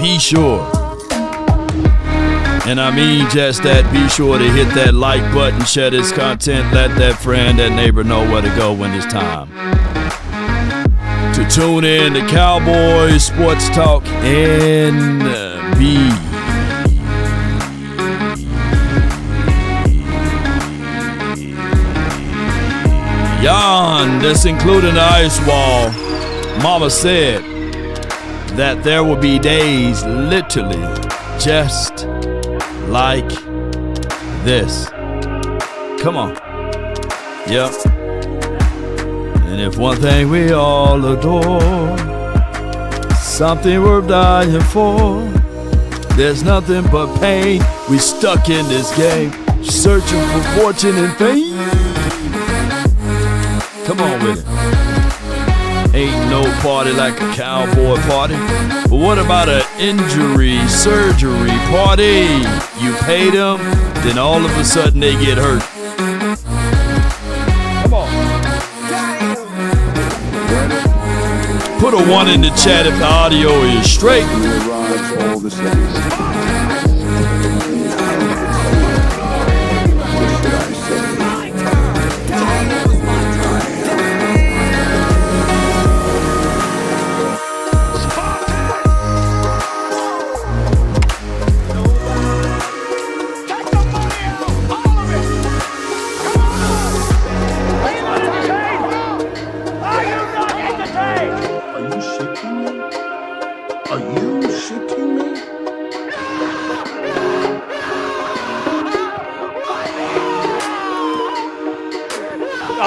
be sure, and I mean just that, be sure to hit that like button, share this content, let that friend, that neighbor know where to go when it's time to tune in to Cowboys Sports Talk NB. Yon, this including the ice wall. Mama said that there will be days literally just like this. Come on. Yep. And if one thing we all adore, something worth dying for, there's nothing but pain. We stuck in this game, searching for fortune and fame. Come on with it. Ain't no party like a cowboy party. But what about an injury, surgery party? You pay them, then all of a sudden they get hurt. Come on. Put a 1 in the chat if the audio is straight.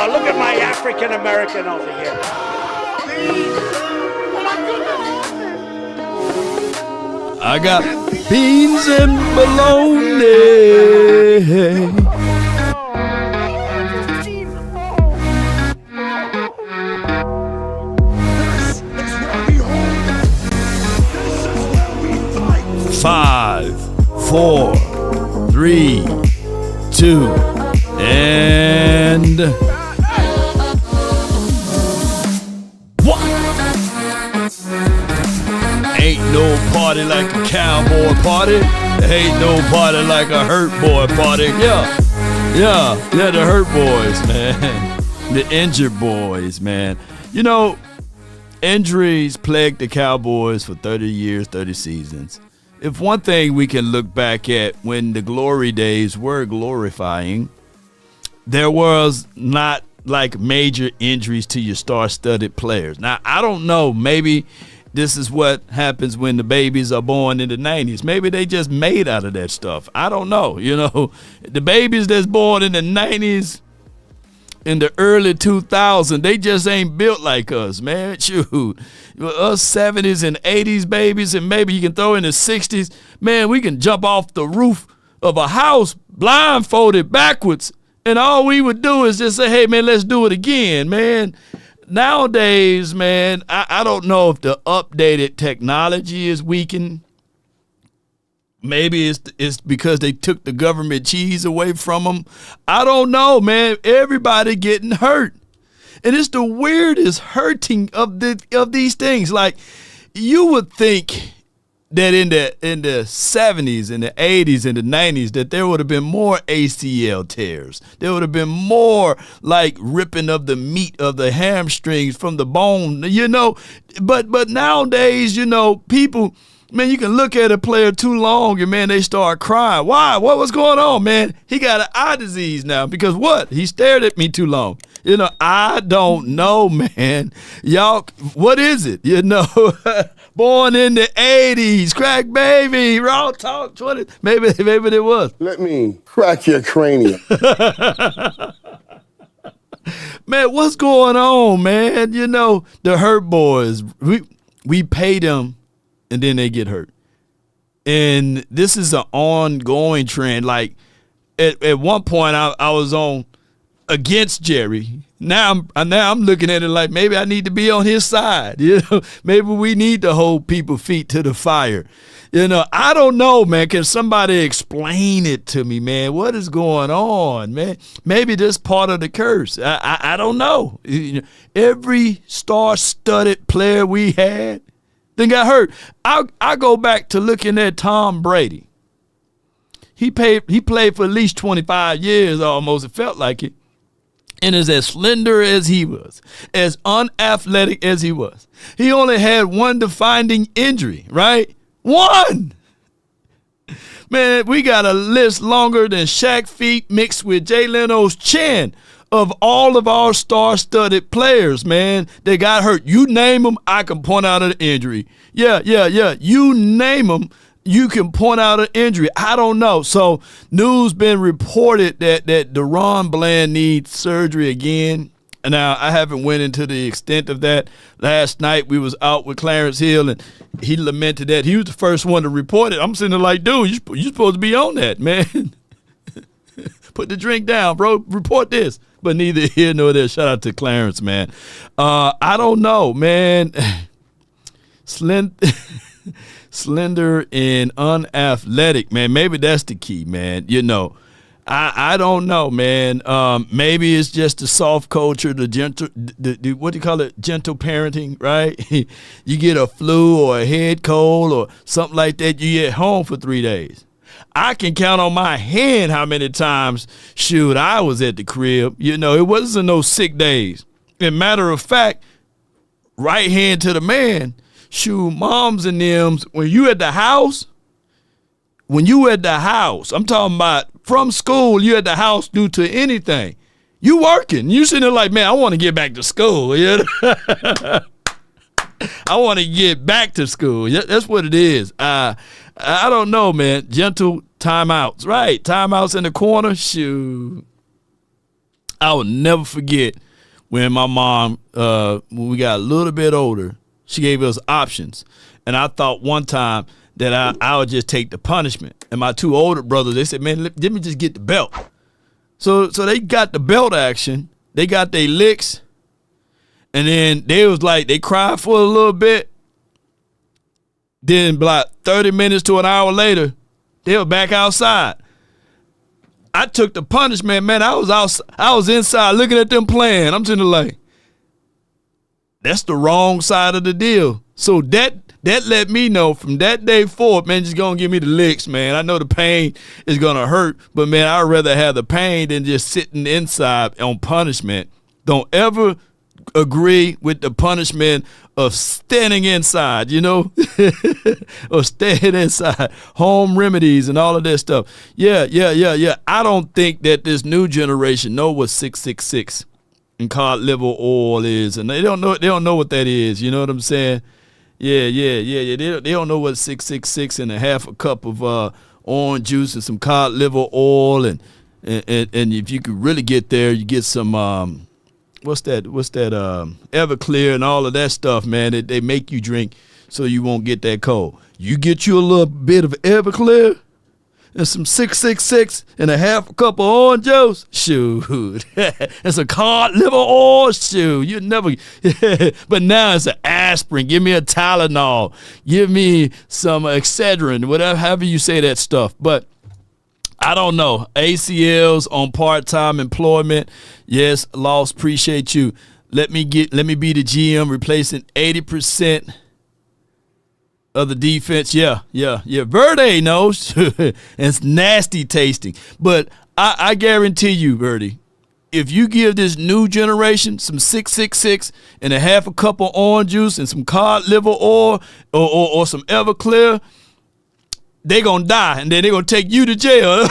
Look at my African American over here. I got beans and bologna. Five, 4, 3, 2, and ain't no party like a cowboy party. Ain't no party like a hurt boy party. Yeah, the hurt boys, man. The injured boys, man. You know, injuries plagued the Cowboys for 30 years, 30 seasons. If one thing we can look back at when the glory days were glorifying, there was not like major injuries to your star-studded players. Now, I don't know, maybe this is what happens when the babies are born in the 90s. Maybe they just made out of that stuff. I don't know. You know, the babies that's born in the 90s, in the early 2000s, they just ain't built like us, man. Shoot. Us 70s and 80s babies, and maybe you can throw in the 60s, man, we can jump off the roof of a house blindfolded backwards, and all we would do is just say, hey, man, let's do it again, man. Nowadays, man, I don't know if the updated technology is weakened. Maybe it's because they took the government cheese away from them. I don't know, man. Everybody getting hurt. And it's the weirdest hurting of these things. Like, you would think that in the 70s, in the 80s, in the 90s, that there would have been more ACL tears. There would have been more like ripping of the meat of the hamstrings from the bone, you know. But nowadays, you know, people, man, you can look at a player too long and, man, they start crying. Why? What was going on, man? He got an eye disease now because what? He stared at me too long. You know, I don't know, man. Y'all, what is it? You know, born in the 80s, crack baby, raw talk 20. Maybe it was. Let me crack your cranium. Man, what's going on, man? You know, the hurt boys, we pay them and then they get hurt. And this is an ongoing trend. Like, at one point I was on against Jerry. Now I'm looking at it like maybe I need to be on his side. You know, maybe we need to hold people's feet to the fire. You know, I don't know, man. Can somebody explain it to me, man? What is going on, man? Maybe this part of the curse. I don't know. You know, every star-studded player we had, then got hurt. I go back to looking at Tom Brady. He played for at least 25 years almost, it felt like it, and is as slender as he was, as unathletic as he was. He only had one defining injury, right? One! Man, we got a list longer than Shaq feet mixed with Jay Leno's chin of all of our star-studded players, man. They got hurt. You name them, I can point out an injury. Yeah. You name them, you can point out an injury. I don't know. So news been reported that DaRon Bland needs surgery again. Now, I haven't went into the extent of that. Last night we was out with Clarence Hill, and he lamented that. He was the first one to report it. I'm sitting there like, dude, you supposed to be on that, man. Put the drink down, bro. Report this. But neither here nor there. Shout out to Clarence, man. I don't know, man. Slender and unathletic, man. Maybe that's the key, man. You know. I don't know, man. Maybe it's just the soft culture, the gentle, the what do you call it? Gentle parenting, right? You get a flu or a head cold or something like that, you get home for 3 days. I can count on my hand how many times, I was at the crib. You know, it wasn't no sick days. And matter of fact, right hand to the man, moms and them, when you at the house, I'm talking about from school, you at the house due to anything. You working. You sitting there like, man, I want to get back to school. You know? I want to get back to school. That's what it is. I don't know, man. Gentle timeouts. Right. Timeouts in the corner. Shoot. I will never forget when my mom, when we got a little bit older, she gave us options. And I thought one time that I would just take the punishment. And my two older brothers, they said, man, let me just get the belt. So they got the belt action. They got their licks. And then they cried for a little bit. Then about 30 minutes to an hour later, they were back outside. I took the punishment, man. I was inside looking at them playing. I'm sitting there like, that's the wrong side of the deal. So that let me know from that day forward, man, just gonna give me the licks, man. I know the pain is gonna hurt, but man, I'd rather have the pain than just sitting inside on punishment. Don't ever agree with the punishment of standing inside, you know, or staying inside. Home remedies and all of that stuff. Yeah. I don't think that this new generation know what 666 and cod liver oil is, and they don't know what that is. You know what I'm saying? Yeah. They don't know what 666 and a half a cup of orange juice and some cod liver oil, and if you could really get there, you get some what's that Everclear and all of that stuff, man. They make you drink so you won't get that cold. You get you a little bit of Everclear and some 666 and a half a cup of orange juice, shoot, and some cod liver oil, shoot, you never, but now it's an aspirin, give me a Tylenol, give me some Excedrin, whatever, however you say that stuff, but I don't know, ACLs on part-time employment, yes, Loss, appreciate you, let me be the GM replacing 80% of the defense. Yeah. Verde knows. It's nasty tasting. But I guarantee you, Verdi, if you give this new generation some 666 and a half a cup of orange juice and some cod liver oil or some Everclear, they gonna die, and then they gonna take you to jail.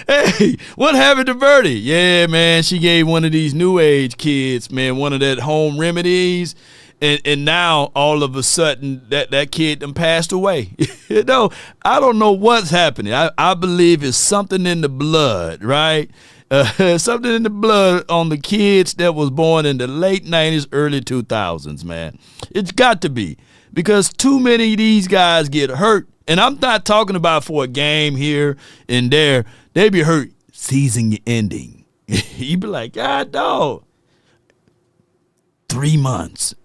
Hey, what happened to Verdi? Yeah, man, she gave one of these new age kids, man, one of that home remedies. And now all of a sudden that kid done passed away. You know, I don't know what's happening. I believe it's something in the blood, right? Something in the blood on the kids that was born in the late 90s, early 2000s, man. It's got to be, because too many of these guys get hurt. And I'm not talking about for a game here and there. They be hurt season ending. You be like, God, dog, 3 months.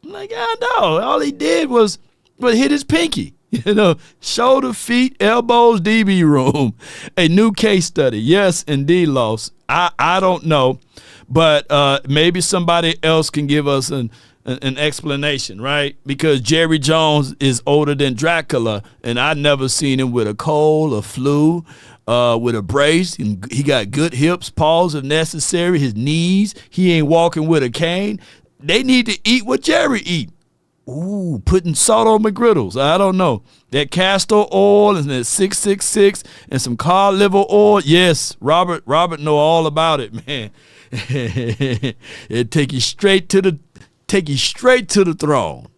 I'm like, God, no, all he did was hit his pinky. You know, shoulder, feet, elbows, DB room. A new case study. Yes, indeed, Loss. I don't know, but maybe somebody else can give us an explanation, right? Because Jerry Jones is older than Dracula, and I never seen him with a cold, a flu, with a brace. And he got good hips, paws if necessary, his knees. He ain't walking with a cane. They need to eat what Jerry eat. Ooh, putting salt on McGriddles. I don't know. That castor oil and that 666 and some cod liver oil. Yes, Robert know all about it, man. It take you straight to the throne.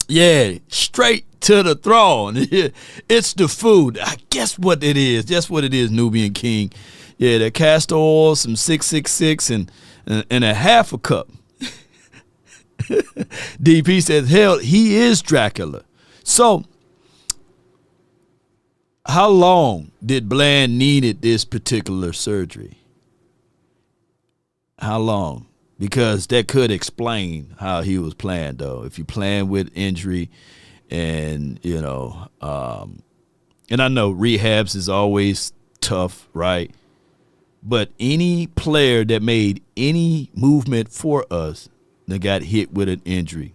Yeah, straight to the throne. It's the food. I guess what it is. That's what it is, Nubian King. Yeah, the castor oil, some 666 and a half a cup. DP says, hell, he is Dracula. So, how long did Bland needed this particular surgery? How long? Because that could explain how he was playing, though. If you're playing with injury and, and I know rehabs is always tough, right? But any player that made any movement for us that got hit with an injury.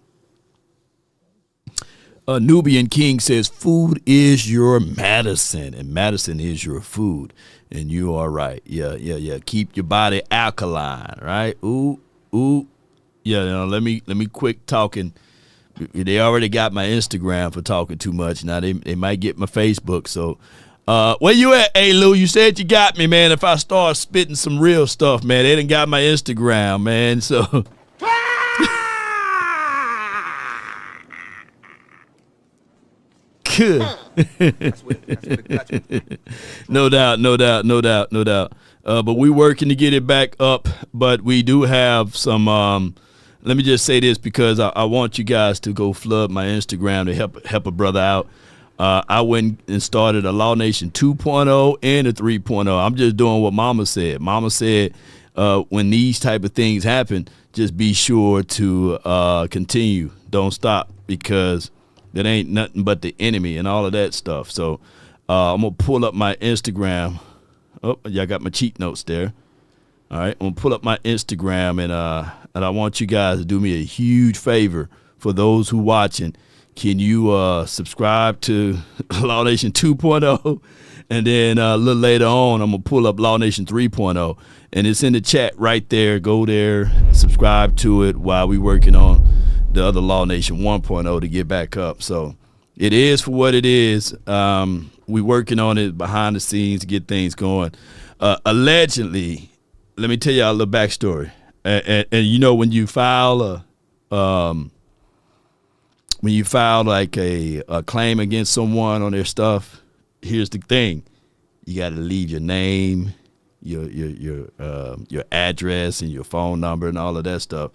Nubian King says, food is your medicine, and medicine is your food. And you are right. Yeah. Keep your body alkaline, right? Ooh. Yeah, let me quit talking. They already got my Instagram for talking too much. Now they might get my Facebook. So where you at, hey Lou? You said you got me, man. If I start spitting some real stuff, man, they done got my Instagram, man. So good. No doubt. But we working to get it back up. But we do have some. Let me just say this because I want you guys to go flood my Instagram to help a brother out. I went and started a Law Nation 2.0 and a 3.0. I'm just doing what Mama said. Mama said when these type of things happen, just be sure to continue. Don't stop because that ain't nothing but the enemy and all of that stuff. So I'm going to pull up my Instagram. Oh, y'all got my cheat notes there. All right, I'm going to pull up my Instagram, and I want you guys to do me a huge favor. For those who watching, can you subscribe to Law Nation 2.0? And then a little later on, I'm going to pull up Law Nation 3.0. And it's in the chat right there. Go there, subscribe to it while we working on the other Law Nation 1.0 to get back up. So it is for what it is. We working on it behind the scenes to get things going. Allegedly, let me tell y'all a little backstory. And when you file like a claim against someone on their stuff, here's the thing: you got to leave your name, your address, and your phone number, and all of that stuff.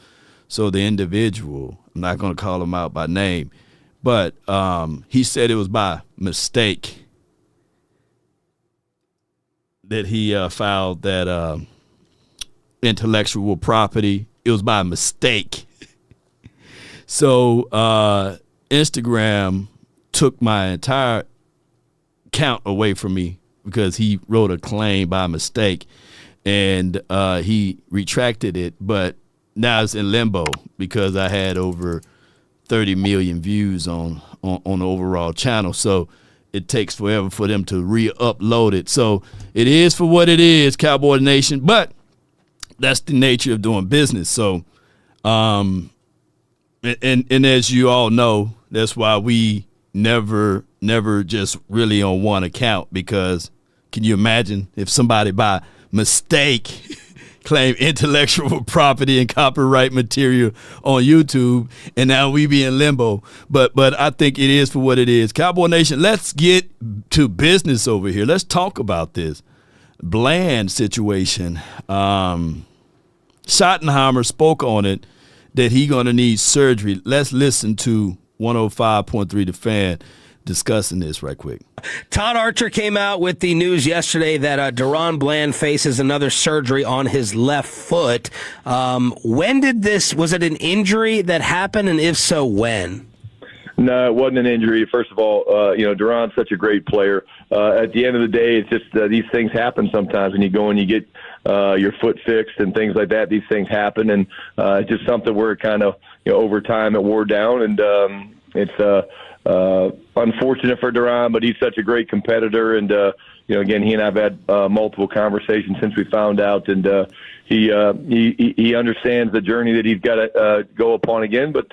So the individual, I'm not going to call him out by name, but he said it was by mistake that he filed that intellectual property. It was by mistake. So Instagram took my entire account away from me because he wrote a claim by mistake, and he retracted it, but now it's in limbo because I had over 30 million views on the overall channel. So it takes forever for them to re-upload it. So it is for what it is, Cowboy Nation, but that's the nature of doing business. So, and as you all know, that's why we never just really on one account, because can you imagine if somebody by mistake claim intellectual property and copyright material on YouTube, and now we be in limbo. But I think it is for what it is. Cowboy Nation, let's get to business over here. Let's talk about this Bland situation. Schottenheimer spoke on it, that he going to need surgery. Let's listen to 105.3 The Fan discussing this right quick. Todd Archer came out with the news yesterday that DaRon Bland faces another surgery on his left foot. Was it an injury that happened, and if so, when? No, it wasn't an injury. First of all, DaRon's such a great player. At the end of the day, it's just these things happen sometimes when you go and you get your foot fixed and things like that. These things happen, and it's just something where it kind of, over time it wore down, and it's unfortunate for DaRon, but he's such a great competitor, and again, he and I have had multiple conversations since we found out, and he understands the journey that he's got to go upon again, but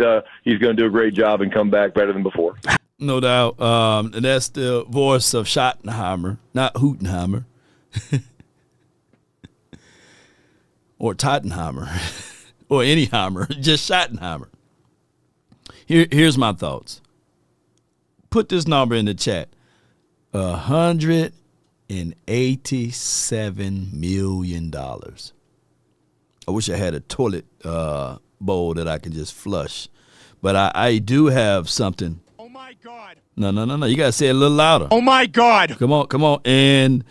he's going to do a great job and come back better than before. No doubt. And that's the voice of Schottenheimer, not Hootenheimer. Or Tottenheimer. Or any Heimer. Just Schottenheimer. Here's my thoughts. Put this number in the chat. $187 million. I wish I had a toilet bowl that I can just flush. But I do have something. Oh, my God. No. You got to say it a little louder. Oh, my God. Come on. And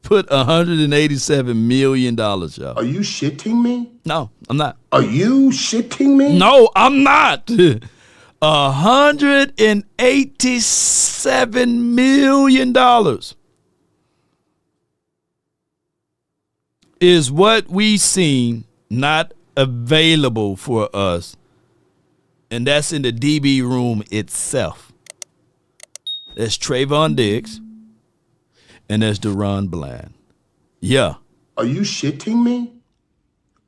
put $187 million, y'all. Are you shitting me? No, I'm not. Are you shitting me? No, I'm not. $187 million is what we seen not available for us, and that's in the DB room itself. That's Trayvon Diggs, and that's DaRon Bland. Yeah. Are you shitting me?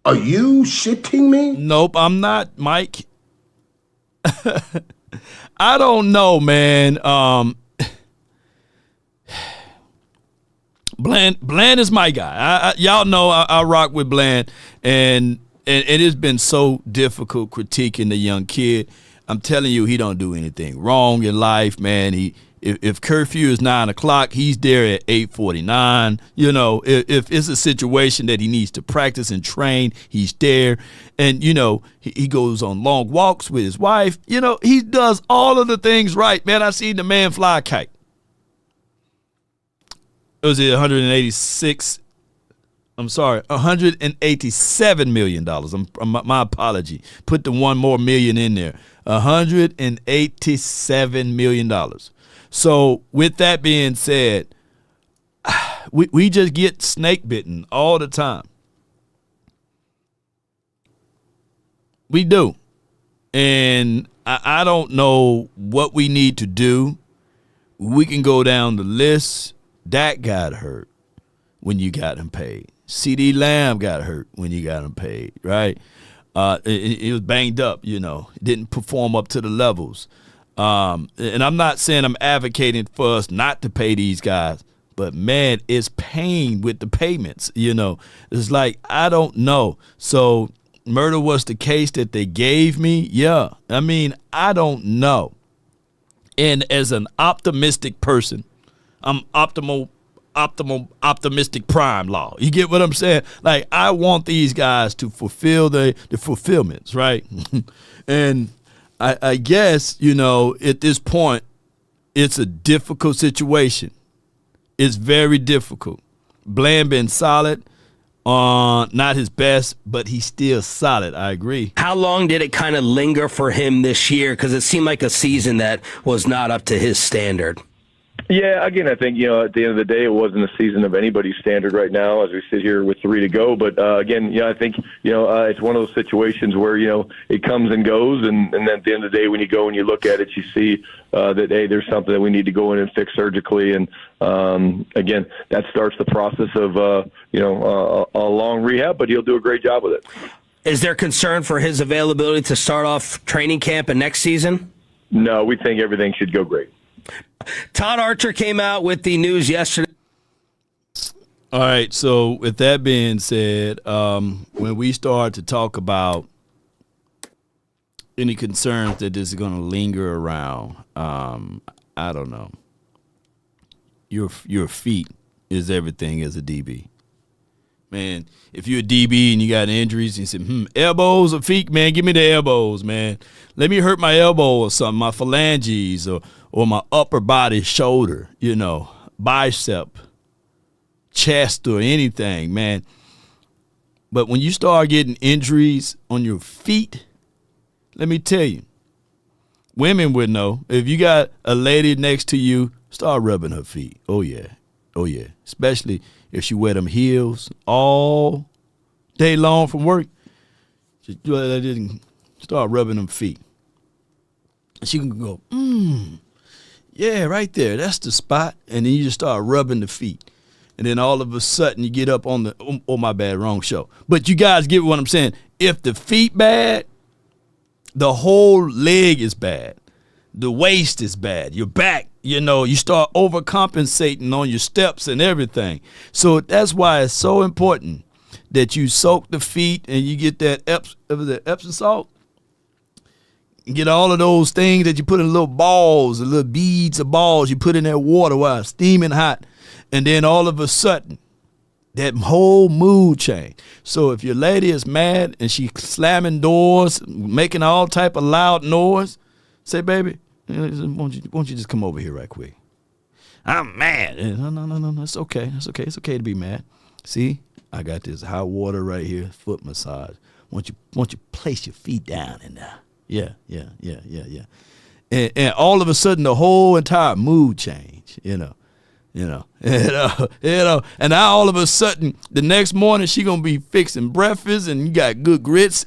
Are you shitting me? Nope, I'm not, Mike. I don't know, man. Bland is my guy. Y'all know I rock with Bland, and it has been so difficult critiquing the young kid. I'm telling you, he don't do anything wrong in life, man. If curfew is 9 o'clock, he's there at 8:49. If it's a situation that he needs to practice and train, he's there. And, he goes on long walks with his wife. He does all of the things right. Man, I seen the man fly a kite. Was it 186? I'm sorry, $187 million. My apology. Put the one more million in there. $187 million. So with that being said, we just get snake bitten all the time. We do. And I don't know what we need to do. We can go down the list. Dak got hurt when you got him paid. CD Lamb got hurt when you got him paid, right? He was banged up, didn't perform up to the levels. And I'm not saying I'm advocating for us not to pay these guys, but man, it's pain with the payments. It's like, I don't know. So murder was the case that they gave me. Yeah. I mean, I don't know. And as an optimistic person, I'm optimistic prime law. You get what I'm saying? Like, I want these guys to fulfill the fulfillments, right? And I guess, at this point, it's a difficult situation. It's very difficult. Bland been solid, not his best, but he's still solid. I agree. How long did it kind of linger for him this year? Because it seemed like a season that was not up to his standard. Yeah, again, I think, at the end of the day, it wasn't a season of anybody's standard right now as we sit here with 3 to go. But, again, I think, it's one of those situations where, it comes and goes. And then at the end of the day, when you go and you look at it, you see that, hey, there's something that we need to go in and fix surgically. And, again, that starts the process of, a long rehab, but he'll do a great job with it. Is there concern for his availability to start off training camp and next season? No, we think everything should go great. Todd Archer came out with the news yesterday. All right, so with that being said, when we start to talk about any concerns that this is going to linger around, I don't know. Your feet is everything as a DB. Man, if you're a DB and you got injuries, and you say, elbows or feet, man, give me the elbows, man. Let me hurt my elbow or something, my phalanges or my upper body, shoulder, bicep, chest or anything, man. But when you start getting injuries on your feet, let me tell you, women would know. If you got a lady next to you, start rubbing her feet. Oh, yeah. Oh, yeah. Especially if she wear them heels all day long from work. Just start rubbing them feet. She can go, yeah, right there. That's the spot. And then you just start rubbing the feet. And then all of a sudden you get up on the, oh, my bad, wrong show. But you guys get what I'm saying. If the feet bad, the whole leg is bad. The waist is bad. Your back, you start overcompensating on your steps and everything. So that's why it's so important that you soak the feet and you get that Epsom salt. You get all of those things that you put in little balls, the little beads of balls you put in that water while it's steaming hot. And then all of a sudden, that whole mood change. So if your lady is mad and she slamming doors, making all type of loud noise, say, baby, won't you just come over here right quick? I'm mad. No. It's okay. It's okay. It's okay to be mad. See, I got this hot water right here, foot massage. Won't you place your feet down in there? Yeah. And all of a sudden, the whole entire mood change, and now all of a sudden the next morning she gonna be fixing breakfast and you got good grits.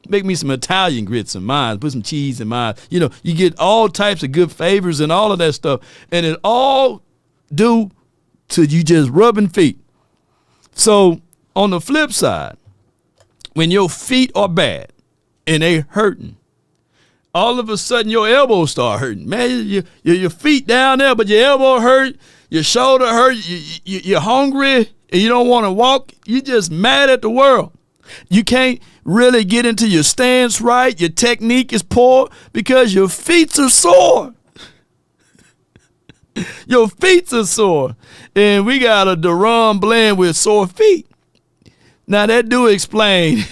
Make me some Italian grits in mine. Put some cheese in mine. You get all types of good favors and all of that stuff, and it all due to you just rubbing feet. So on the flip side, when your feet are bad and they hurting, all of a sudden your elbows start hurting. Man, your feet down there, but your elbow hurt, your shoulder hurt, you're hungry, and you don't want to walk. You're just mad at the world. You can't really get into your stance right. Your technique is poor because your feet are sore. Your feet are sore. And we got a DaRon Bland with sore feet. Now, that do explain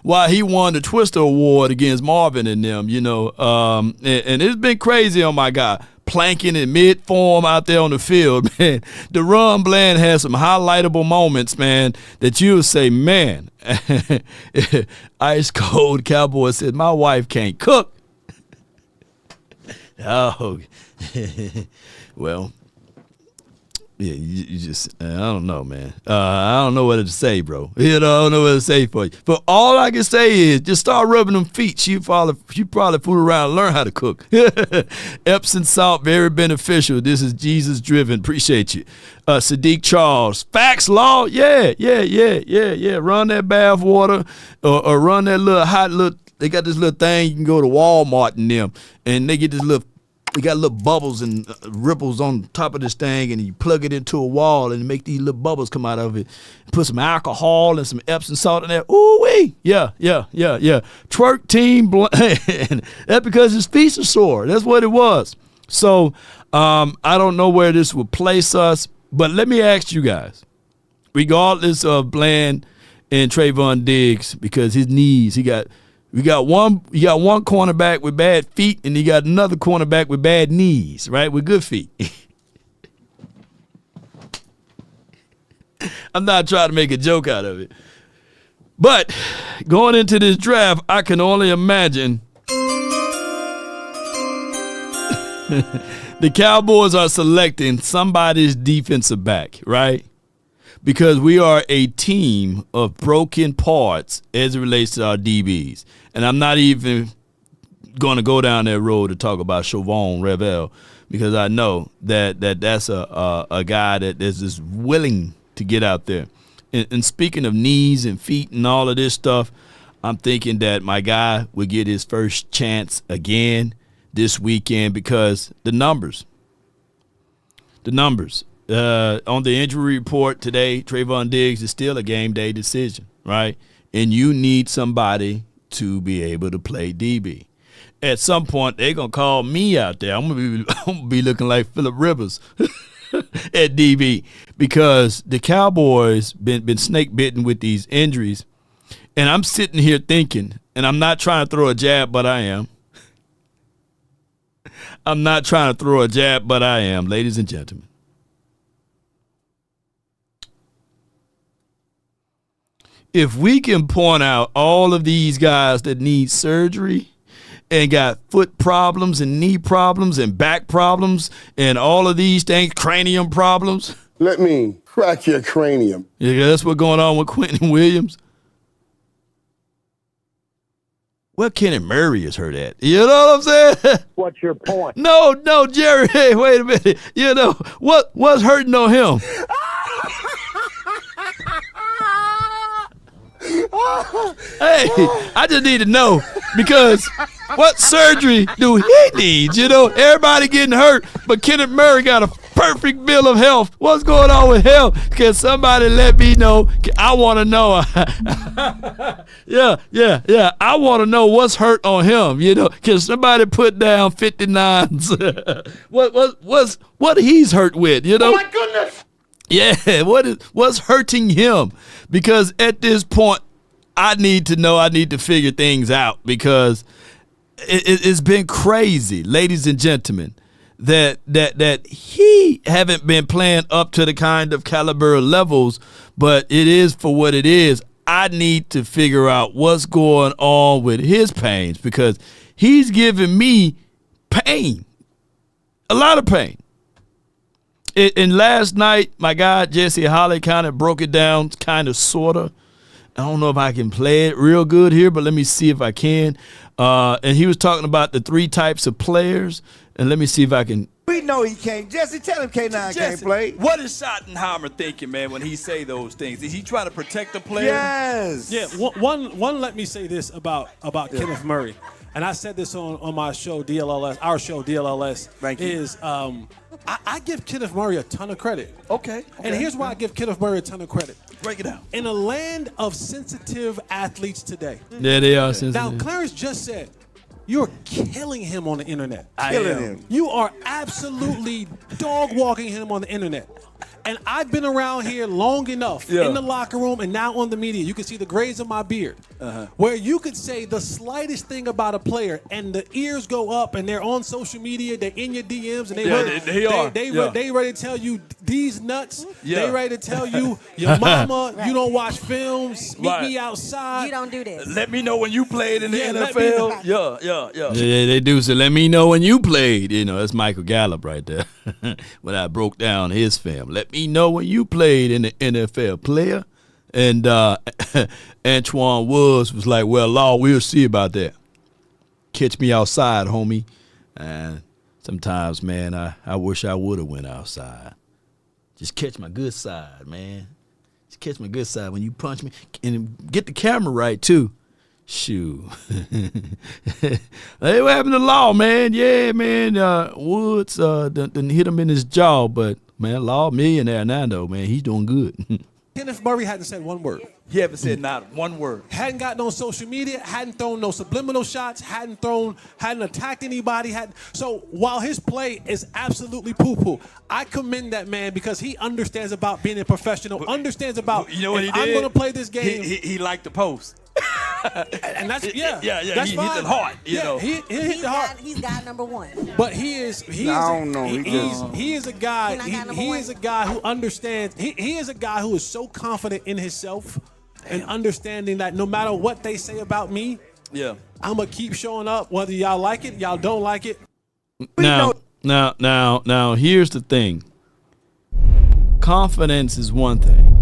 why he won the Twister Award against Marvin and them, and it's been crazy on my guy, planking in mid-form out there on the field, man. DaRon Bland has some highlightable moments, man, that you'll say, man, ice cold Cowboy said, my wife can't cook. Oh, well, yeah, you just, I don't know, man. I don't know what to say, bro. I don't know what to say for you. But all I can say is just start rubbing them feet. She probably fool around and learn how to cook. Epsom salt, very beneficial. This is Jesus driven. Appreciate you. Sadiq Charles. Facts law. Yeah. Run that bath water or run that little hot they got this little thing. You can go to Walmart and them, and they get this little, we got little bubbles and ripples on top of this thing, and you plug it into a wall and make these little bubbles come out of it. Put some alcohol and some Epsom salt in there. Ooh-wee. Yeah. Twerk team Bland. That's because his feet are sore. That's what it was. So I don't know where this will place us, but let me ask you guys, regardless of Bland and Trayvon Diggs, because his knees, you got one cornerback with bad feet, and you got another cornerback with bad knees, right? With good feet. I'm not trying to make a joke out of it. But going into this draft, I can only imagine the Cowboys are selecting somebody's defensive back, right? Because we are a team of broken parts as it relates to our DBs. And I'm not even going to go down that road to talk about Chauvin Revel, because I know that's a guy that is just willing to get out there. And speaking of knees and feet and all of this stuff, I'm thinking that my guy will get his first chance again this weekend because the numbers. On the injury report today, Trayvon Diggs is still a game day decision, right? And you need somebody to be able to play DB. At some point, they're going to call me out there. I'm gonna be looking like Phillip Rivers at DB because the Cowboys been snake bitten with these injuries. And I'm sitting here thinking, and I'm not trying to throw a jab, but I am. I'm not trying to throw a jab, but I am, ladies and gentlemen. if we can point out all of these guys that need surgery and got foot problems and knee problems and back problems and all of these things, cranium problems. Let me crack your cranium. Yeah, that's what's going on with Quentin Williams. Well, Kenneth Murray is hurt at. You know what I'm saying? What's your point? No, Jerry. Hey, wait a minute. You know, what's hurting on him? Hey, I just need to know because what surgery do he need? You know, everybody getting hurt, but Kenneth Murray got a perfect bill of health. What's going on with him? Can somebody let me know? I want to know. Yeah. I want to know what's hurt on him. You know, can somebody put down 59s? what he's hurt with? You know. Oh my goodness! Yeah, what's hurting him? Because at this point, I need to know. I need to figure things out because it's been crazy, ladies and gentlemen, that he haven't been playing up to the kind of caliber levels, but it is for what it is. I need to figure out what's going on with his pains because he's giving me pain, a lot of pain. And last night, my guy Jesse Holly kind of broke it down, kind of, sort of. I don't know if I can play it real good here, but let me see if I can. And he was talking about the 3 types of players, and let me see if I can. We know he can't. Jesse, tell him K9 can't play. What is Schottenheimer thinking, man, when he say those things? Is he trying to protect the player? Yes. Yeah, one. Let me say this about Kenneth Murray, and I said this on my show DLLS, our show DLLS. Thank you. Is I give Kenneth Murray a ton of credit. Okay. And here's why I give Kenneth Murray a ton of credit. Break it down. In a land of sensitive athletes today. Yeah, they are sensitive. Now, Clarence just said, you're killing him on the internet. Killing him. You are absolutely dog walking him on the internet. And I've been around here long enough in the locker room and now on the media. You can see the grays of my beard, where you could say the slightest thing about a player and the ears go up and they're on social media, they're in your DMs, and they ready to tell you these nuts. Yeah. They ready to tell you your mama, you don't watch films, meet me outside. You don't do this. Let me know when you played in the NFL. Yeah. Yeah, they do. So let me know when you played. You know, that's Michael Gallup right there. When I broke down his film. Let me know when you played in the NFL, player. And Antoine Woods was like, well, Law, we'll see about that. Catch me outside, homie. And sometimes, man, I wish I would have went outside. Just catch my good side, man. Just catch my good side when you punch me. And get the camera right, too. Shoot. Hey, what happened to Law, man? Yeah, man. Woods done hit him in his jaw, but, man, Law millionaire now, though, man. He's doing good. Kenneth Murray hadn't said one word. He haven't said not one word. Hadn't gotten on social media, hadn't thrown no subliminal shots, hadn't attacked anybody. So while his play is absolutely poo-poo, I commend that man because he understands about being a professional, understands about, you know what if he did? I'm going to play this game. He liked the post. And that's, Yeah. That's He fine. hit it hard, you know. He hit the hard. He's got number 1. But he is a guy. He not got He number is a guy who understands. He is a guy who is so confident in himself and understanding that no matter what they say about me, I'm gonna keep showing up whether y'all like it, y'all don't like it. Now, here's the thing. Confidence is one thing,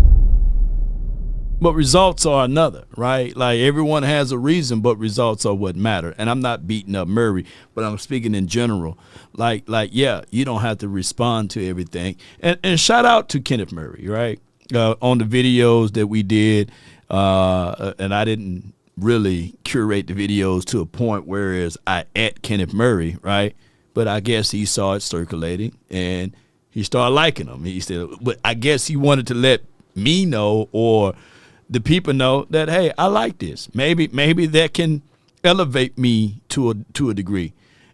but results are another, right? Like everyone has a reason, but results are what matter. And I'm not beating up Murray, but I'm speaking in general. Like, yeah, you don't have to respond to everything. And shout out to Kenneth Murray, right? On the videos that we did, and I didn't really curate the videos to a point whereas I at Kenneth Murray, right? But I guess he saw it circulating and he started liking them. He said, but I guess he wanted to let me know or the people know that, hey, I like this. Maybe that can elevate me to a degree.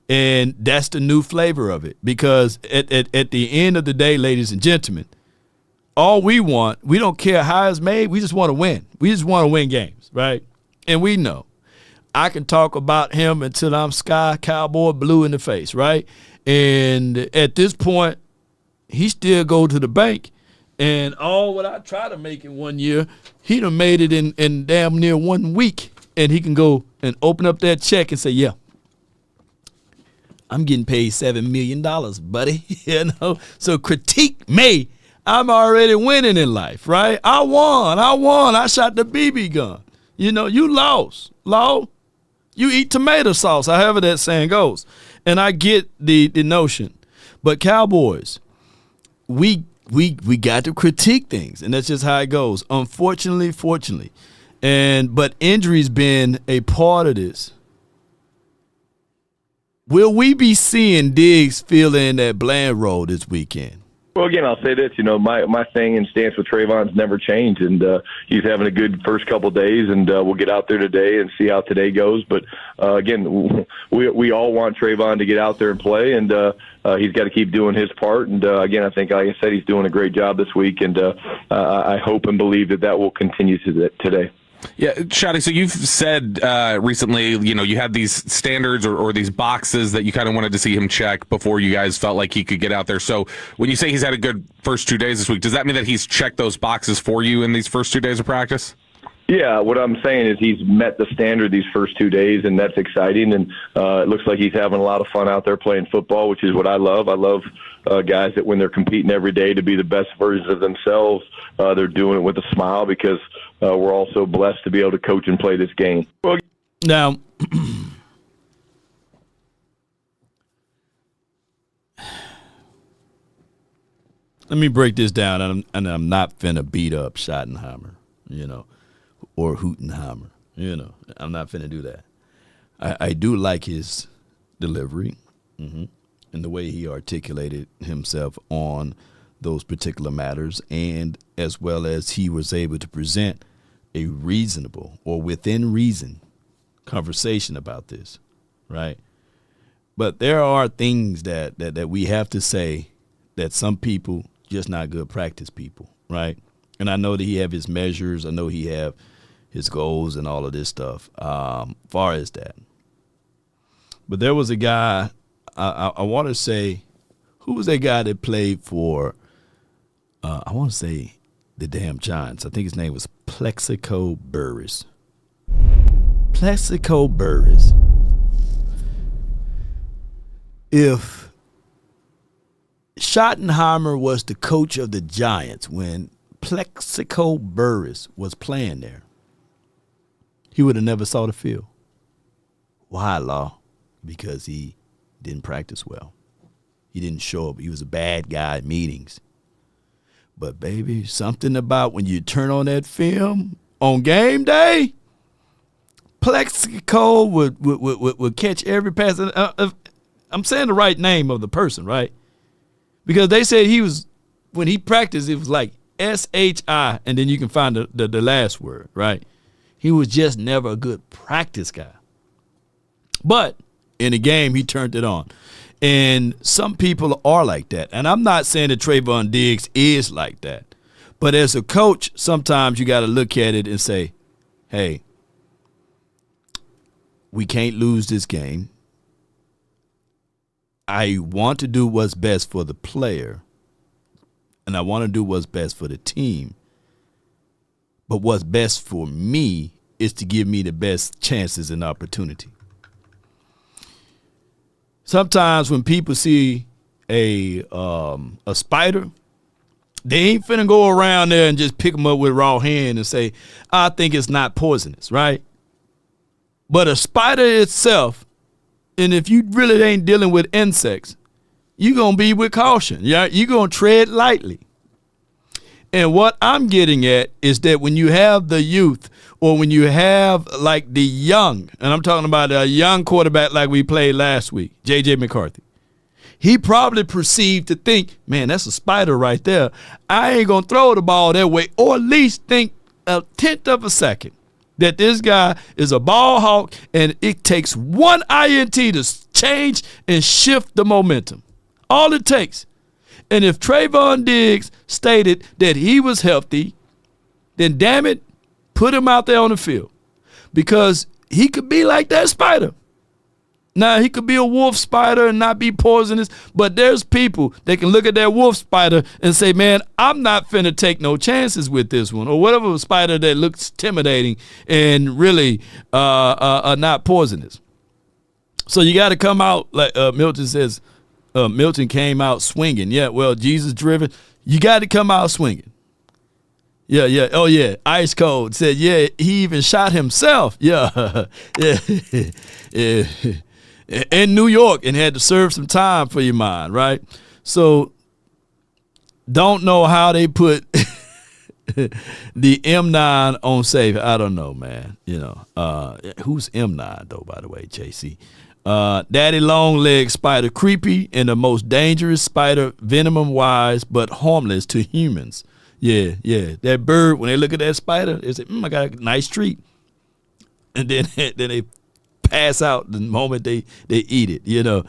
And that's the new flavor of it. Because at the end of the day, ladies and gentlemen, all we don't care how it's made, we just want to win. We just want to win games, right? And we know. I can talk about him until I'm sky cowboy blue in the face, right? And at this point, he still go to the bank And all what I try to make in 1 year, he done made it in damn near 1 week. And he can go and open up that check and say, yeah, I'm getting paid $7 million, buddy. You know, so critique me. I'm already winning in life, right? I won. I shot the BB gun. You know, you lost. Law, you eat tomato sauce, however that saying goes. And I get the notion. But Cowboys, we got to critique things, and that's just how it goes. Unfortunately, fortunately. But injury's been a part of this. Will we be seeing Diggs fill in that Bland role this weekend? Well, again, I'll say this. You know, my thing and stance with Trayvon's never changed, and he's having a good first couple of days, and we'll get out there today and see how today goes. But, again, we all want Trayvon to get out there and play, and he's got to keep doing his part. And, again, I think, like I said, he's doing a great job this week, and I hope and believe that will continue today. Yeah, Shotty, so you've said recently, you know, you had these standards or these boxes that you kind of wanted to see him check before you guys felt like he could get out there. So when you say he's had a good first 2 days this week, does that mean that he's checked those boxes for you in these first 2 days of practice? Yeah, what I'm saying is he's met the standard these first 2 days, and that's exciting. And it looks like he's having a lot of fun out there playing football, which is what I love. I love guys that when they're competing every day to be the best versions of themselves, they're doing it with a smile because we're also blessed to be able to coach and play this game. Well, now, let me break this down, and I'm not finna beat up Schottenheimer, you know, or Hootenheimer, you know. I'm not finna do that. I do like his delivery and the way he articulated himself on those particular matters, and as well as he was able to present a reasonable or within reason conversation about this, right? But there are things that we have to say that some people just not good practice people, right? And I know that he have his measures. I know he have his goals and all of this stuff far as that. But there was a guy, I want to say, who was that guy that played for, I want to say, the damn Giants. I think his name was Plexico Burress. Plexico Burress. If Schottenheimer was the coach of the Giants when Plexico Burress was playing there, he would have never saw the field. Why, Law? Because he didn't practice well. He didn't show up. He was a bad guy at meetings. But, baby, something about when you turn on that film on game day, Plexico would catch every pass. I'm saying the right name of the person, right? Because they said he was, when he practiced, it was like S-H-I, and then you can find the last word, right? He was just never a good practice guy. But in the game, he turned it on. And some people are like that. And I'm not saying that Trayvon Diggs is like that. But as a coach, sometimes you got to look at it and say, hey, we can't lose this game. I want to do what's best for the player, and I want to do what's best for the team. But what's best for me is to give me the best chances and opportunity. Sometimes when people see a spider, they ain't finna go around there and just pick them up with raw hand and say, I think it's not poisonous, right? But a spider itself, and if you really ain't dealing with insects, you're going to be with caution. Yeah, you're going to tread lightly. And what I'm getting at is that when you have the youth, or when you have like the young, and I'm talking about a young quarterback like we played last week, J.J. McCarthy, he probably perceived to think, man, that's a spider right there. I ain't going to throw the ball that way, or at least think a tenth of a second that this guy is a ball hawk, and it takes one INT to change and shift the momentum. All it takes. And if Trayvon Diggs stated that he was healthy, then damn it, put him out there on the field. Because he could be like that spider. Now, he could be a wolf spider and not be poisonous, but there's people that can look at that wolf spider and say, man, I'm not finna take no chances with this one, or whatever spider that looks intimidating and really not poisonous. So you got to come out, like Milton says, Milton came out swinging. Yeah, well, Jesus driven. You got to come out swinging. Yeah, yeah. Oh, yeah. Ice Cold said, yeah, he even shot himself. Yeah. Yeah. Yeah. In New York, and had to serve some time for your mind, right? So don't know how they put the M9 on safe. I don't know, man. You know, who's M9 though, by the way, JC? Daddy long-legged spider, creepy and the most dangerous spider, venom-wise, but harmless to humans. Yeah, yeah. That bird, when they look at that spider, they say, I got a nice treat. And then they pass out the moment they eat it, you know.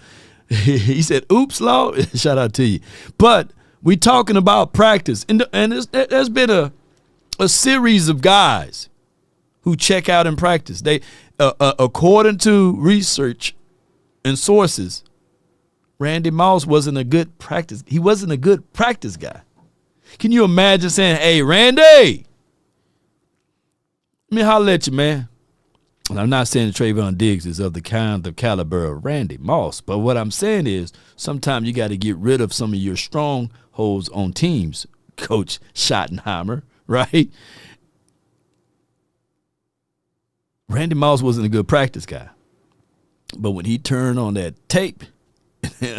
He said, oops, Lord. Shout out to you. But we talking about practice. And there's been a series of guys who check out in practice. They, according to research and sources, Randy Moss wasn't a good practice. He wasn't a good practice guy. Can you imagine saying, hey, Randy, let me holler at you, man. And I'm not saying Trayvon Diggs is of the kind of caliber of Randy Moss, but what I'm saying is sometimes you got to get rid of some of your strongholds on teams, Coach Schottenheimer, right? Randy Moss wasn't a good practice guy. But when he turned on that tape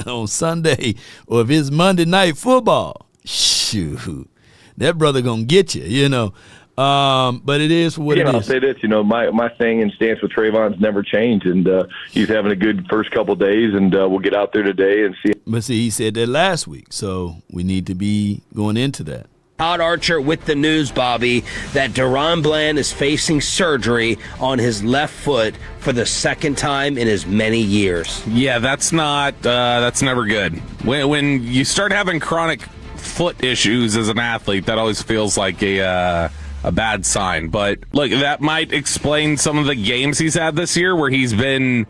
on Sunday, or if it's Monday Night Football, shoot, that brother going to get you, you know. But it is what it is. I'll say this, you know, my thing and stance with Trayvon's never changed, and he's having a good first couple of days, and we'll get out there today and see. But see, he said that last week, so we need to be going into that. Todd Archer with the news, Bobby, that DaRon Bland is facing surgery on his left foot for the second time in as many years. Yeah, that's never good. When you start having chronic foot issues as an athlete, that always feels like a bad sign. But look, that might explain some of the games he's had this year where he's been,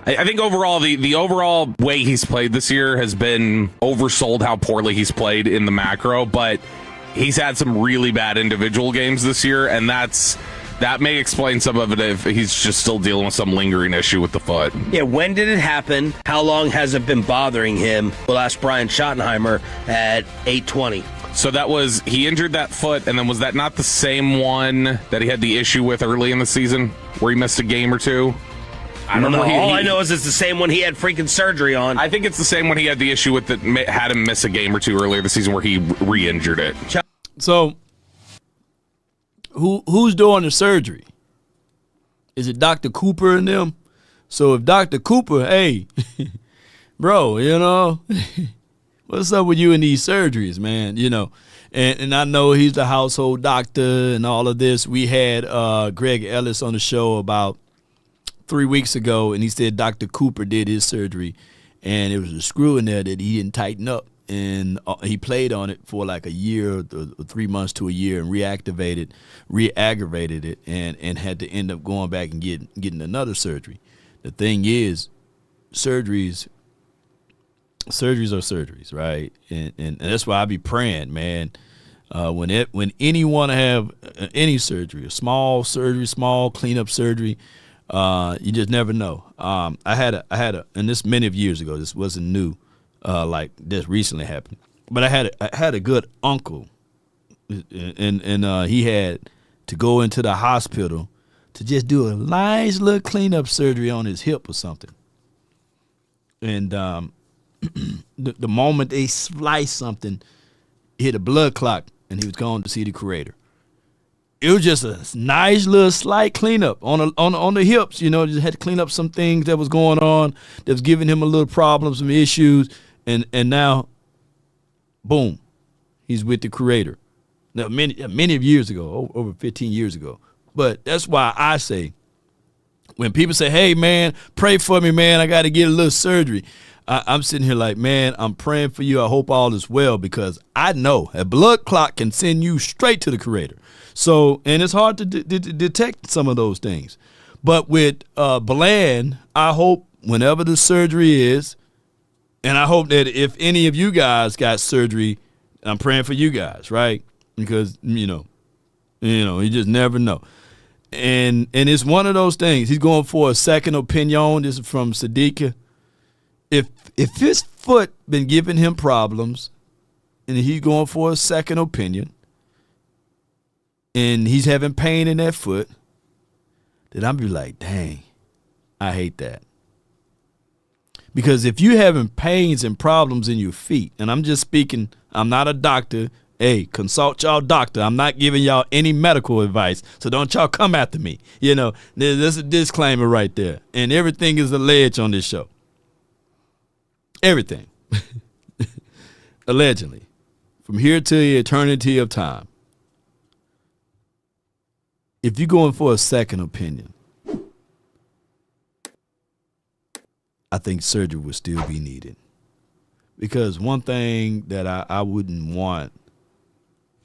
I think overall, the overall way he's played this year has been oversold how poorly he's played in the macro, but he's had some really bad individual games this year, and that may explain some of it if he's just still dealing with some lingering issue with the foot. Yeah, when did it happen? How long has it been bothering him? We'll ask Brian Schottenheimer at 8:20. So he injured that foot, and then was that not the same one that he had the issue with early in the season where he missed a game or two? I don't know. All I know is it's the same one he had freaking surgery on. I think it's the same one he had the issue with that had him miss a game or two earlier this season where he re-injured it. So who's doing the surgery? Is it Dr. Cooper and them? So if Dr. Cooper, hey, bro, you know, what's up with you in these surgeries, man? You know, and I know he's the household doctor and all of this. We had Greg Ellis on the show about 3 weeks ago, and he said Dr. Cooper did his surgery, and it was a screw in there that he didn't tighten up. And he played on it for like a year, 3 months to a year, and re-aggravated it, and had to end up going back and getting another surgery. The thing is, surgeries are surgeries, right? And that's why I be praying, man. When anyone have any surgery, a small surgery, small cleanup surgery, you just never know. I had a, and this many of years ago. This wasn't new. Like this recently happened, but I had a good uncle, and he had to go into the hospital to just do a nice little cleanup surgery on his hip or something. And the moment they sliced something, it hit a blood clot, and he was going to see the Creator. It was just a nice little slight cleanup on the hips, you know. Just had to clean up some things that was going on that was giving him a little problems, some issues. And now, boom, he's with the Creator. Now, many of years ago, over 15 years ago. But that's why I say, when people say, hey, man, pray for me, man, I got to get a little surgery. I'm sitting here like, man, I'm praying for you. I hope all is well, because I know a blood clot can send you straight to the Creator. So, and it's hard to detect some of those things. But with Bland, I hope whenever the surgery is, and I hope that if any of you guys got surgery, I'm praying for you guys, right? Because, you just never know. And it's one of those things. He's going for a second opinion. This is from Sadiqa. If his foot been giving him problems and he's going for a second opinion and he's having pain in that foot, then I'll be like, dang, I hate that. Because if you're having pains and problems in your feet, and I'm just speaking, I'm not a doctor. Hey, consult y'all doctor. I'm not giving y'all any medical advice, so don't y'all come after me. There's a disclaimer right there. And everything is alleged on this show. Everything. Allegedly. From here to the eternity of time. If you're going for a second opinion, I think surgery would still be needed. Because one thing that I wouldn't want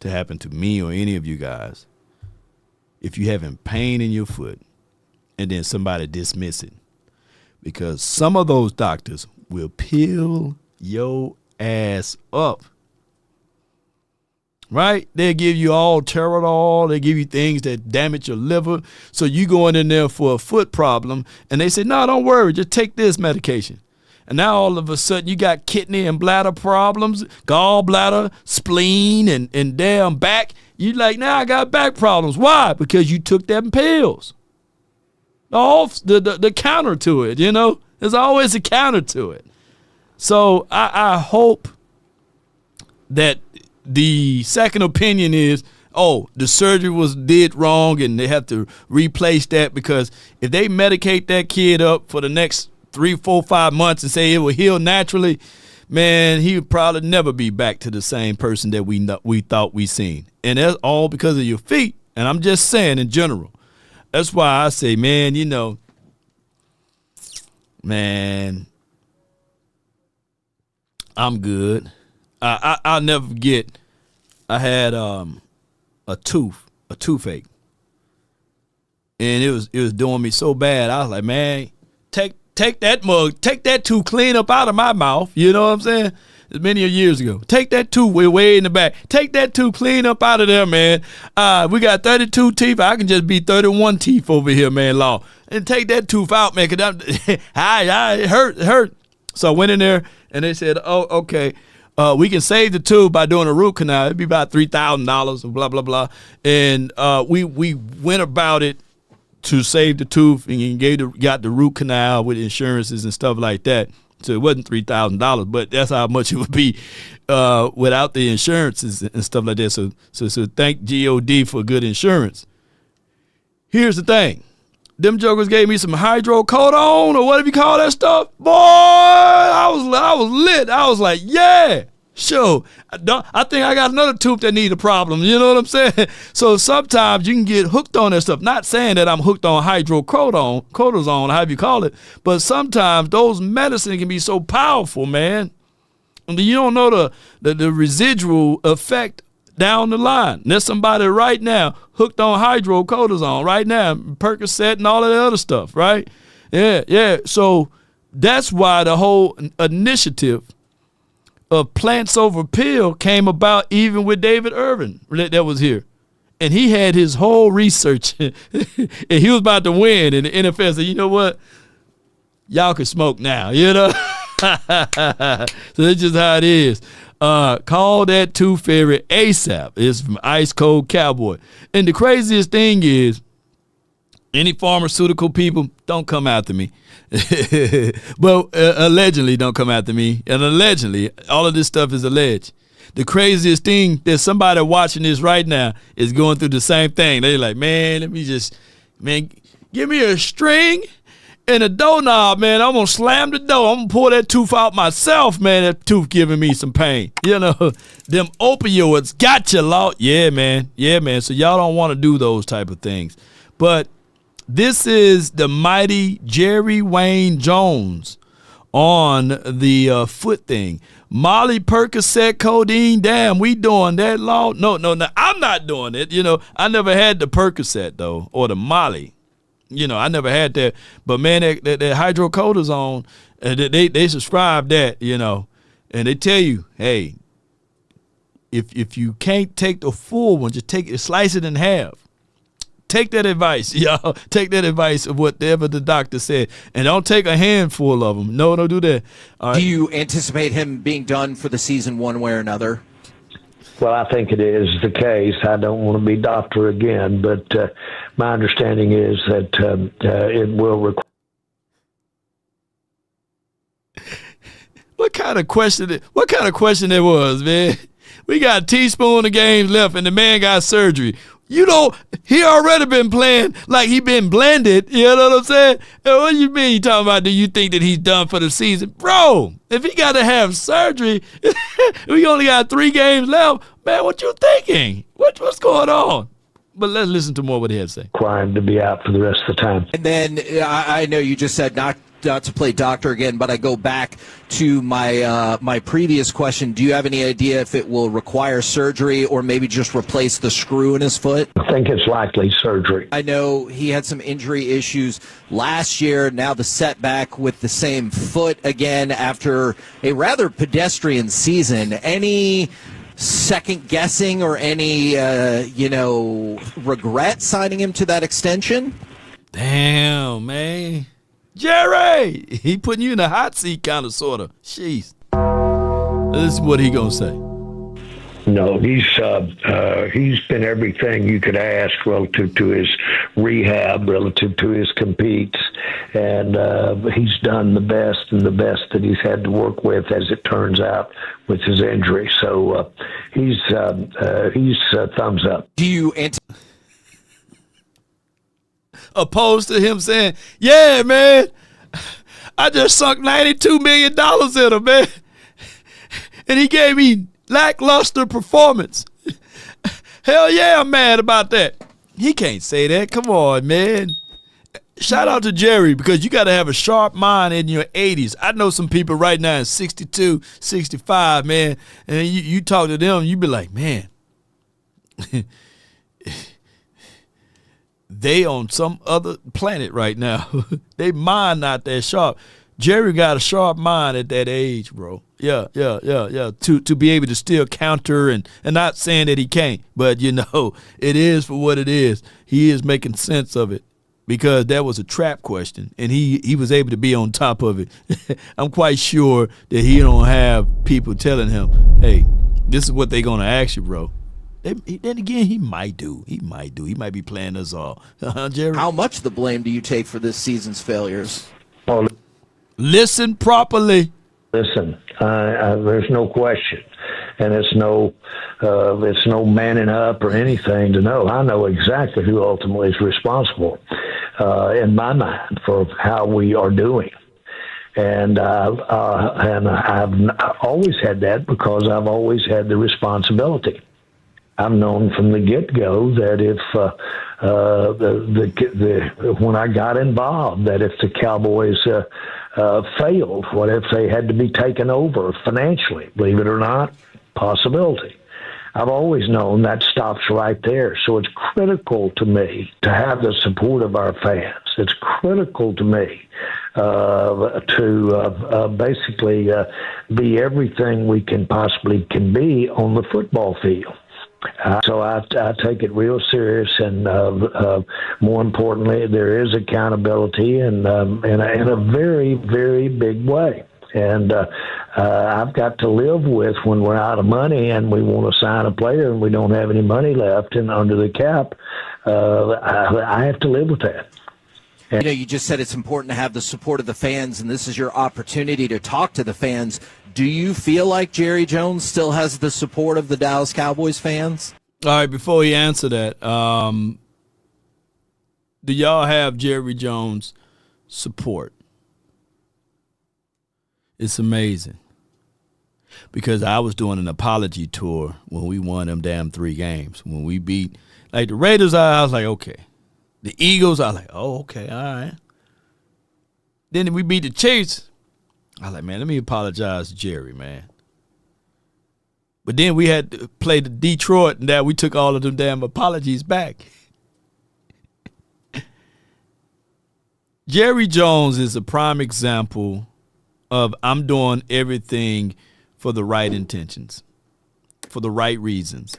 to happen to me or any of you guys, if you're having pain in your foot and then somebody dismiss it. Because some of those doctors will peel your ass up. Right? They'll give you all Teradol. They give you things that damage your liver. So you going in there for a foot problem, and they say, no, don't worry. Just take this medication. And now all of a sudden you got kidney and bladder problems, gallbladder, spleen, and damn back. You like, now I got back problems. Why? Because you took them pills. The counter to it, There's always a counter to it. So I hope that the second opinion is, the surgery did wrong and they have to replace that, because if they medicate that kid up for the next 3, 4, 5 months and say it will heal naturally, man, he would probably never be back to the same person that we thought we seen. And that's all because of your feet. And I'm just saying in general. That's why I say, man, I'm good. I'll never forget. I had a toothache, and it was doing me so bad. I was like, man, take that tooth clean up out of my mouth. You know what I'm saying? It's many years ago. Take that tooth way in the back. Take that tooth clean up out of there, man. We got 32 teeth. I can just be 31 teeth over here, man, law. And take that tooth out, man, because it hurt. So I went in there, and they said, oh, okay. We can save the tooth by doing a root canal. It'd be about $3,000 and blah, blah, blah. And we went about it to save the tooth and got the root canal with insurances and stuff like that. So it wasn't $3,000, but that's how much it would be without the insurances and stuff like that. So thank God for good insurance. Here's the thing. Them jokers gave me some hydrocodone or whatever you call that stuff. Boy, I was lit. I was like, yeah, sure. I think I got another tooth that need a problem. You know what I'm saying? So sometimes you can get hooked on that stuff. Not saying that I'm hooked on hydrocodone, however you call it, but sometimes those medicine can be so powerful, man. And you don't know the residual effect down the line. There's somebody right now hooked on hydrocodone right now, Percocet and all of that other stuff, right? Yeah. So that's why the whole initiative of plants over pill came about, even with David Irvin that was here. And he had his whole research, and he was about to win, and the NFL said, you know what? Y'all can smoke now, So that's just how it is. Call that tooth fairy ASAP. It's from Ice Cold Cowboy. And the craziest thing is, any pharmaceutical people, don't come after me. But allegedly don't come after me. And allegedly, all of this stuff is alleged. The craziest thing, there's somebody watching this right now is going through the same thing. They're like, man, give me a string and a doorknob, man. I'm going to slam the door. I'm going to pull that tooth out myself, man. That tooth giving me some pain. Them opioids got you, Lord. Yeah, man. So y'all don't want to do those type of things. But this is the mighty Jerry Wayne Jones on the foot thing. Molly, Percocet, codeine, damn, we doing that, Lord? No, I'm not doing it. I never had the Percocet, though, or the Molly. I never had that. But, man, that hydrocortisone, they subscribe that, and they tell you, hey, if you can't take the full one, just slice it in half. Take that advice, y'all. Take that advice of whatever the doctor said, and don't take a handful of them. No, don't do that. All right. Do you anticipate him being done for the season one way or another? Well, I think it is the case. I don't want to be doctor again, but my understanding is that it will require. What kind of question it was, man? We got a teaspoon of games left, and the man got surgery. He already been playing like he been blended. You know what I'm saying? What do you mean you talking about, do you think that he's done for the season? Bro, if he got to have surgery, we only got 3 games left. Man, what you thinking? What's going on? But let's listen to more what he had to say. Require him to be out for the rest of the time. And then I know you just said not to play doctor again, but I go back to my previous question. Do you have any idea if it will require surgery or maybe just replace the screw in his foot? I think it's likely surgery. I know he had some injury issues last year. Now the setback with the same foot again after a rather pedestrian season. Any second guessing or any regret signing him to that extension? Damn, man. Jerry, he putting you in a hot seat, kind of, sort of. Jeez. This is what he gonna say. No, he's been everything you could ask relative to his rehab, relative to his competes, and he's done the best that he's had to work with, as it turns out, with his injury. So he's thumbs up. Do you opposed to him saying, yeah, man, I just sunk $92 million in him, man. And he gave me lackluster performance. Hell yeah, I'm mad about that. He can't say that. Come on, man. Shout out to Jerry, because you got to have a sharp mind in your 80s. I know some people right now in 62, 65, man, and you talk to them, you be like, man, they on some other planet right now. They mind not that sharp. Jerry got a sharp mind at that age, bro. Yeah. To be able to still counter and not saying that he can't, but it is for what it is. He is making sense of it, because that was a trap question, and he was able to be on top of it. I'm quite sure that he don't have people telling him, hey, this is what they're going to ask you, bro. Then again, he might do. He might be playing us all. Jerry? How much the blame do you take for this season's failures? Well, listen properly. Listen, there's no question, and it's no manning up or anything to know. I know exactly who ultimately is responsible, in my mind, for how we are doing. And I've always had that, because I've always had the responsibility. I've known from the get-go that if when I got involved, that if the Cowboys failed, what if they had to be taken over financially? Believe it or not, possibility. I've always known that stops right there. So it's critical to me to have the support of our fans. It's critical to me to basically be everything we can possibly be on the football field. So I take it real serious, and more importantly, there is accountability, and in a very, very big way. And I've got to live with when we're out of money and we want to sign a player and we don't have any money left and under the cap. I have to live with that. You just said it's important to have the support of the fans, and this is your opportunity to talk to the fans. Do you feel like Jerry Jones still has the support of the Dallas Cowboys fans? All right, before you answer that, do y'all have Jerry Jones' support? It's amazing. Because I was doing an apology tour when we won them damn 3 games. When we beat, like, the Raiders, I was like, okay. The Eagles, I was like, oh, okay, all right. Then we beat the Chiefs. I was like, man, let me apologize to Jerry, man. But then we had to play the Detroit, and that we took all of them damn apologies back. Jerry Jones is a prime example of I'm doing everything for the right intentions, for the right reasons,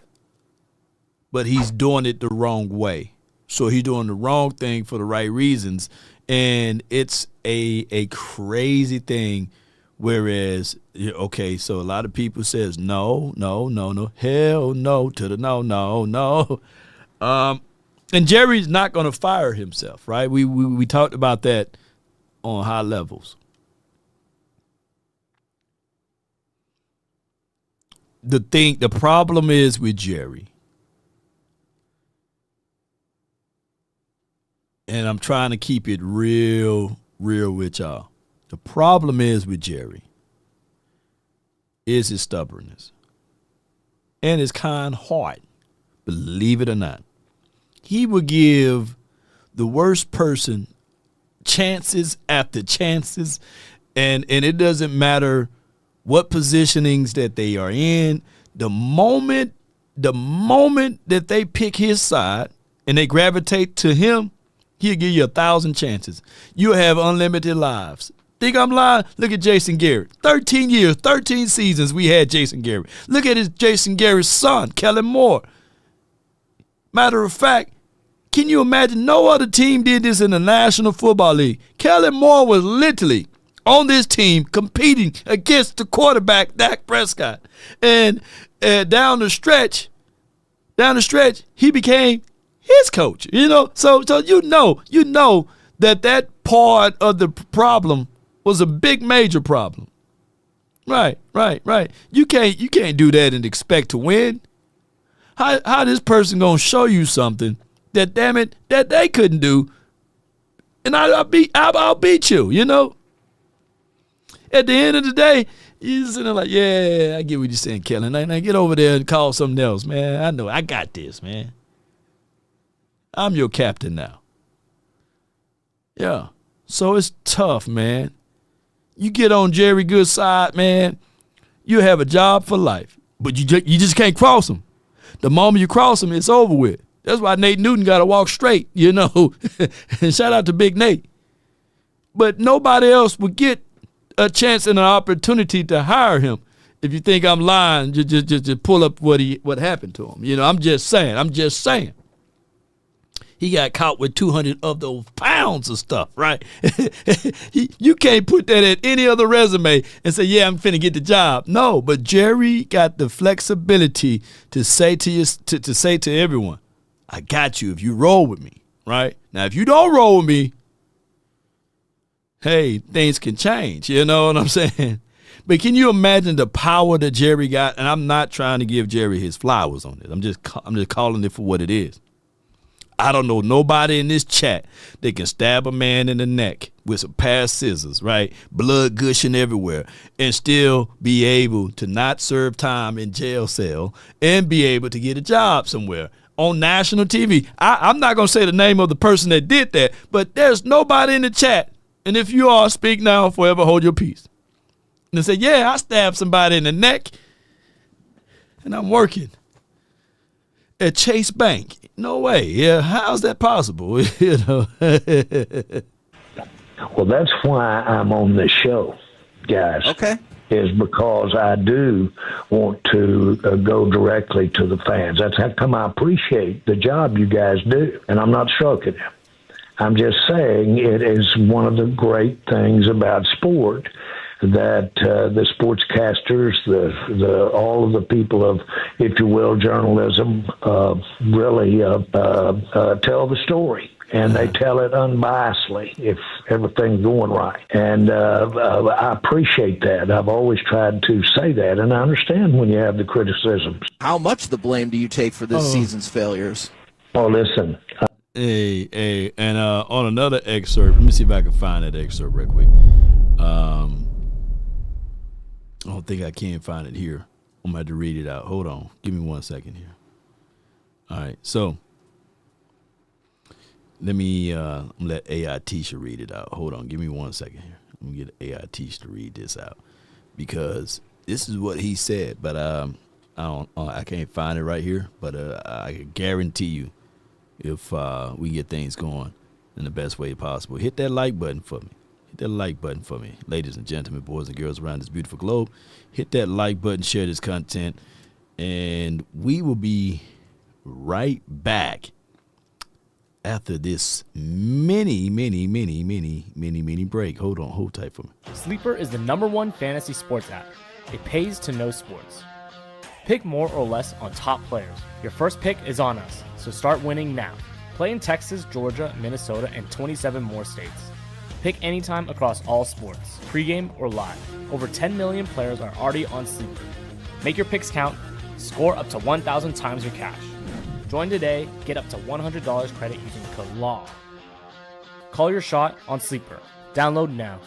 but he's doing it the wrong way. So he's doing the wrong thing for the right reasons, and it's a crazy thing. Whereas, okay, so a lot of people says no, hell no to the no. And Jerry's not going to fire himself, right? We talked about that on high levels. The problem is with Jerry, and I'm trying to keep it real with y'all. The problem is with Jerry is his stubbornness and his kind heart, believe it or not. He will give the worst person chances after chances, and it doesn't matter what positionings that they are in. The moment that they pick his side and they gravitate to him, he'll give you 1,000 chances. You'll have unlimited lives. Think I'm lying? Look at Jason Garrett. 13 years, 13 seasons we had Jason Garrett. Look at Jason Garrett's son, Kellen Moore. Matter of fact, can you imagine no other team did this in the National Football League? Kellen Moore was literally on this team competing against the quarterback, Dak Prescott. And down the stretch, he became his coach. So you know that part of the problem was a big major problem. Right. You can't do that and expect to win. How this person gonna show you something that, damn it, that they couldn't do, and I'll beat you, At the end of the day, you're sitting there like, yeah, I get what you're saying, Kellen. Now get over there and call something else, man. I know, I got this, man. I'm your captain now. Yeah. So it's tough, man. You get on Jerry Good's side, man, you have a job for life. But you just can't cross him. The moment you cross him, it's over with. That's why Nate Newton got to walk straight, And shout out to Big Nate. But nobody else would get a chance and an opportunity to hire him. If you think I'm lying, just pull up what happened to him. I'm just saying. He got caught with 200 of those pounds of stuff, right? You can't put that at any other resume and say, yeah, I'm finna get the job. No, but Jerry got the flexibility to say to everyone, I got you if you roll with me, right? Now, if you don't roll with me, hey, things can change. You know what I'm saying? But can you imagine the power that Jerry got? And I'm not trying to give Jerry his flowers on it. I'm just calling it for what it is. I don't know nobody in this chat that can stab a man in the neck with some pair of scissors, right? Blood gushing everywhere, and still be able to not serve time in jail cell and be able to get a job somewhere on national TV. I'm not going to say the name of the person that did that, but there's nobody in the chat. And if you are, speak now, forever hold your peace. And they say, yeah, I stabbed somebody in the neck and I'm working at Chase Bank. No way. Yeah, how's that possible? Well, that's why I'm on this show, guys. Okay. Is because I do want to go directly to the fans. That's how come I appreciate the job you guys do, and I'm not stroking you. I'm just saying it is one of the great things about sport that the sportscasters, the all of the people of, if you will, journalism, really tell the story. And they tell it unbiasedly if everything's going right. And I appreciate that. I've always tried to say that. And I understand when you have the criticisms. How much the blame do you take for this season's failures? Oh, listen. Hey, and on another excerpt, let me see if I can find that excerpt real quick. I don't think I can find it here. I'm going to have to read it out. Hold on. Give me 1 second here. All right, so let me let AI Tisha read it out. Hold on. Give me 1 second here. Let me get AI Tisha to read this out because this is what he said, but I can't find it right here, but I can guarantee you if we get things going, in the best way possible. Hit that like button for me. Hit that like button for me. Ladies and gentlemen, boys and girls around this beautiful globe, hit that like button, share this content, and we will be right back after this mini break. Hold tight for me. Sleeper is the #1 fantasy sports app. It pays to know sports. Pick more or less on top players. Your first pick is on us, so start winning now. Play in Texas, Georgia, Minnesota, and 27 more states. Pick anytime across all sports, pregame or live. Over 10 million players are already on Sleeper. Make your picks count. Score up to 1,000 times your cash. Join today. Get up to $100 credit using code LAW. Call your shot on Sleeper. Download now.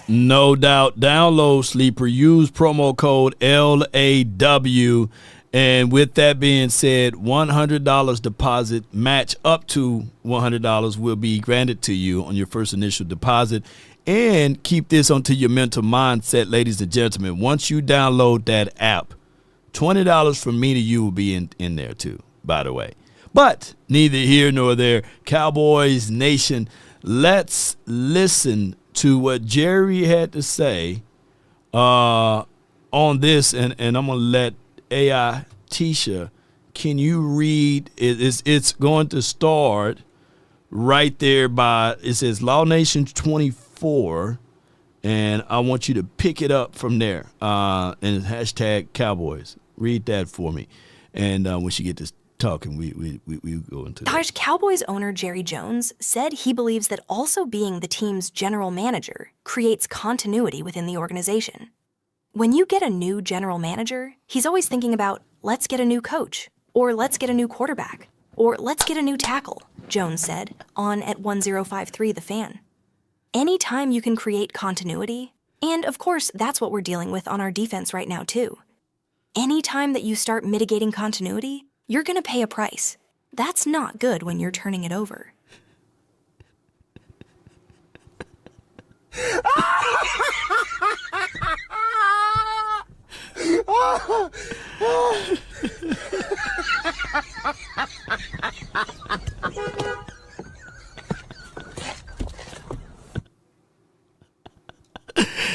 No doubt. Download Sleeper. Use promo code LAW. And with that being said, $100 deposit match up to $100 will be granted to you on your first initial deposit. And keep this onto your mental mindset, ladies and gentlemen. Once you download that app, $20 from me to you will be in there too, by the way. But neither here nor there. Cowboys Nation, let's listen to what Jerry had to say on this. And I'm going to let AI Tisha, can you read? It's going to start right there by, it says Law Nation 24, and I want you to pick it up from there. And hashtag Cowboys. Read that for me. And when she get this talking, we go into that. Cowboys owner Jerry Jones said he believes that also being the team's general manager creates continuity within the organization. When you get a new general manager, he's always thinking about, let's get a new coach, or let's get a new quarterback, or let's get a new tackle, Jones said on at 1053 The Fan. Anytime you can create continuity, and of course that's what we're dealing with on our defense right now too. Anytime that you start mitigating continuity, you're going to pay a price. That's not good when you're turning it over.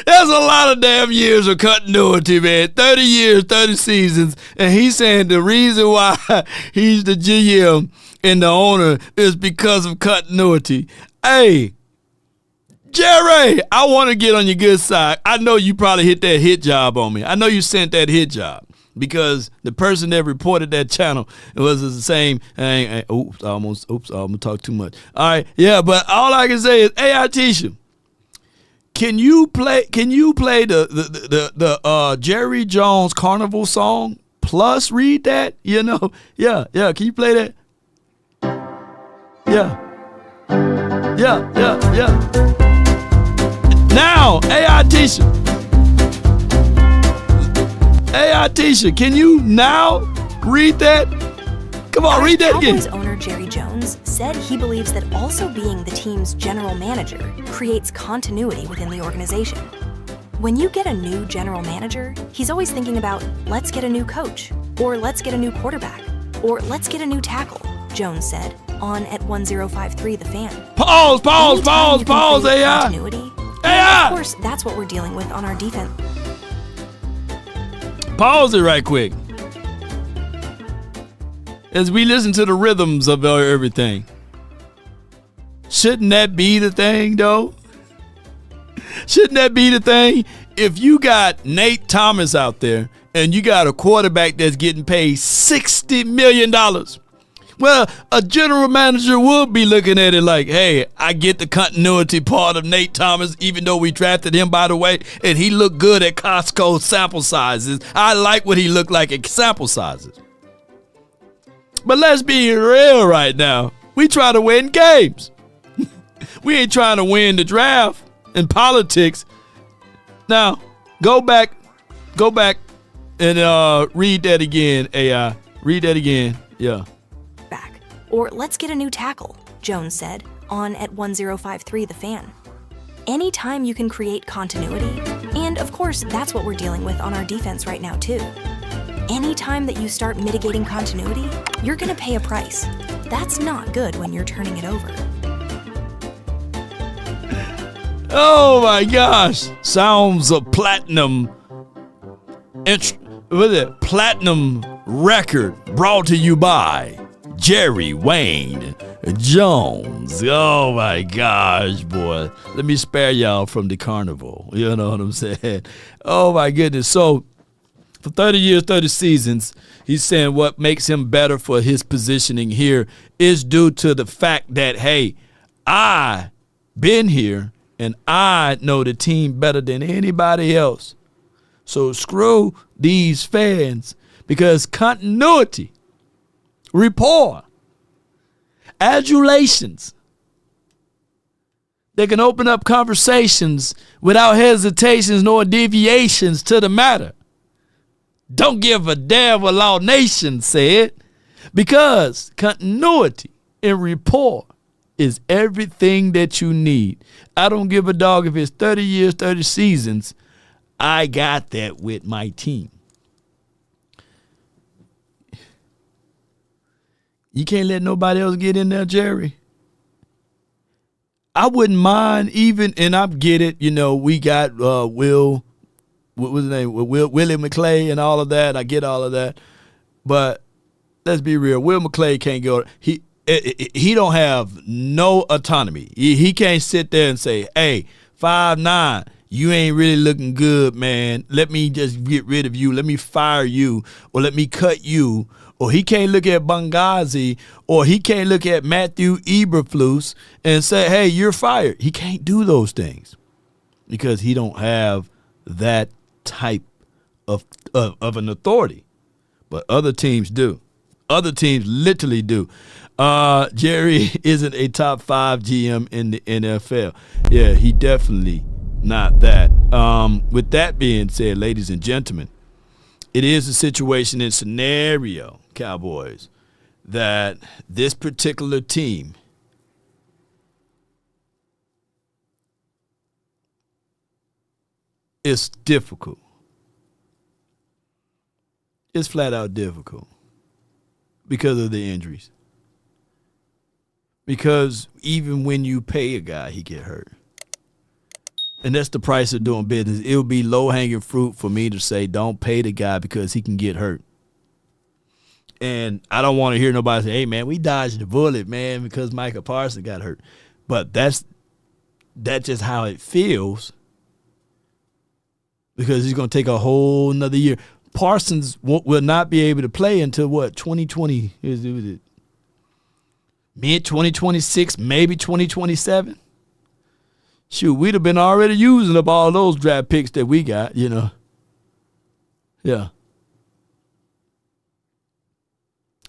That's a lot of damn years of continuity, man. 30 years, 30 seasons. And he's saying the reason why he's the GM and the owner is because of continuity. Hey, Jerry, I want to get on your good side. I know you probably hit that hit job on me. I know you sent that hit job because the person that reported that channel was the same. Oops, I almost talk too much. All right, yeah, but all I can say is, hey, Tisha, can you play the Jerry Jones Carnival song plus read that? You know, yeah. Can you play that? Yeah. Now, AI Tisha, can you now read that? Come on, read that again. Cowboys owner Jerry Jones said he believes that also being the team's general manager creates continuity within the organization. When you get a new general manager, he's always thinking about, let's get a new coach, or let's get a new quarterback, or let's get a new tackle, Jones said on at 1053 The Fan. Pause, AI. Continuity. AI! Of course, that's what we're dealing with on our defense. Pause it right quick. As we listen to the rhythms of everything. Shouldn't that be the thing, though? Shouldn't that be the thing? If you got Nate Thomas out there and you got a quarterback that's getting paid $60 million, well, a general manager would be looking at it like, hey, I get the continuity part of Nate Thomas, even though we drafted him, by the way, and he looked good at Costco sample sizes. I like what he looked like at sample sizes. But let's be real right now. We try to win games. We ain't trying to win the draft in politics. Now, go back and read that again, AI. Read that again. Yeah. Or let's get a new tackle, Jones said on at 1053 The Fan. Anytime you can create continuity, and of course that's what we're dealing with on our defense right now too. Anytime that you start mitigating continuity, you're going to pay a price. That's not good when you're turning it over. Oh my gosh. Sounds of platinum. Platinum record brought to you by Jerry Wayne Jones. Oh my gosh, boy. Let me spare y'all from the carnival. You know what I'm saying? Oh my goodness. So for 30 years, 30 seasons, he's saying what makes him better for his positioning here is due to the fact that, hey, I been here and I know the team better than anybody else. So screw these fans, because continuity, rapport, adulations, they can open up conversations without hesitations nor deviations to the matter. Don't give a damn what Law Nation said, because continuity and rapport is everything that you need. I don't give a dog if it's 30 years, 30 seasons. I got that with my team. You can't let nobody else get in there, Jerry. I wouldn't mind even, and I get it, we got Willie McClay and all of that. I get all of that. But let's be real. Will McClay can't go. He don't have no autonomy. He can't sit there and say, hey, 5'9", you ain't really looking good, man. Let me just get rid of you. Let me fire you, or let me cut you. Or he can't look at Benghazi, or he can't look at Matthew Eberflus and say, hey, you're fired. He can't do those things because he don't have that type of an authority. But other teams do. Other teams literally do. Jerry isn't a top 5 GM in the NFL. Yeah, he definitely not that. With that being said, ladies and gentlemen, it is a situation and scenario, Cowboys, that this particular team is difficult. It's flat out difficult because of the injuries. Because even when you pay a guy, he get hurt. And that's the price of doing business. It would be low-hanging fruit for me to say don't pay the guy because he can get hurt. And I don't want to hear nobody say, hey, man, we dodged the bullet, man, because Micah Parsons got hurt. But that's just how it feels, because he's going to take a whole nother year. Parsons will not be able to play until, 2020? Is it mid-2026, maybe 2027? Shoot, we'd have been already using up all those draft picks that we got, Yeah.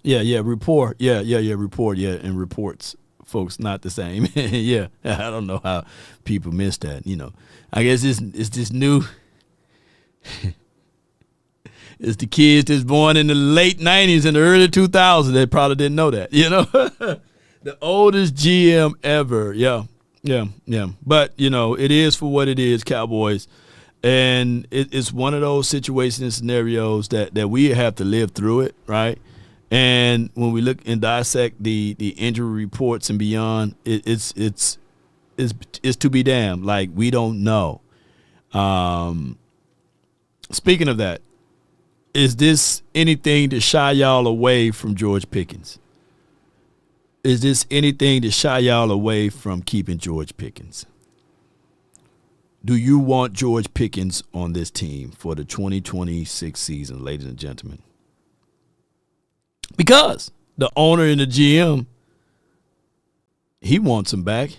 Report. Report. Yeah, and reports, folks, not the same. Yeah, I don't know how people miss that, I guess it's this new it's the kids that's born in the late 90s and the early 2000s that probably didn't know that, The oldest GM ever, yeah. But, it is for what it is, Cowboys. And it's one of those situations and scenarios that we have to live through it, right? And when we look and dissect the injury reports and beyond, it's to be damned. Like, we don't know. Speaking of that, is this anything to shy y'all away from George Pickens? Is this anything to shy y'all away from keeping George Pickens? Do you want George Pickens on this team for the 2026 season, ladies and gentlemen? Because the owner and the GM, he wants him back.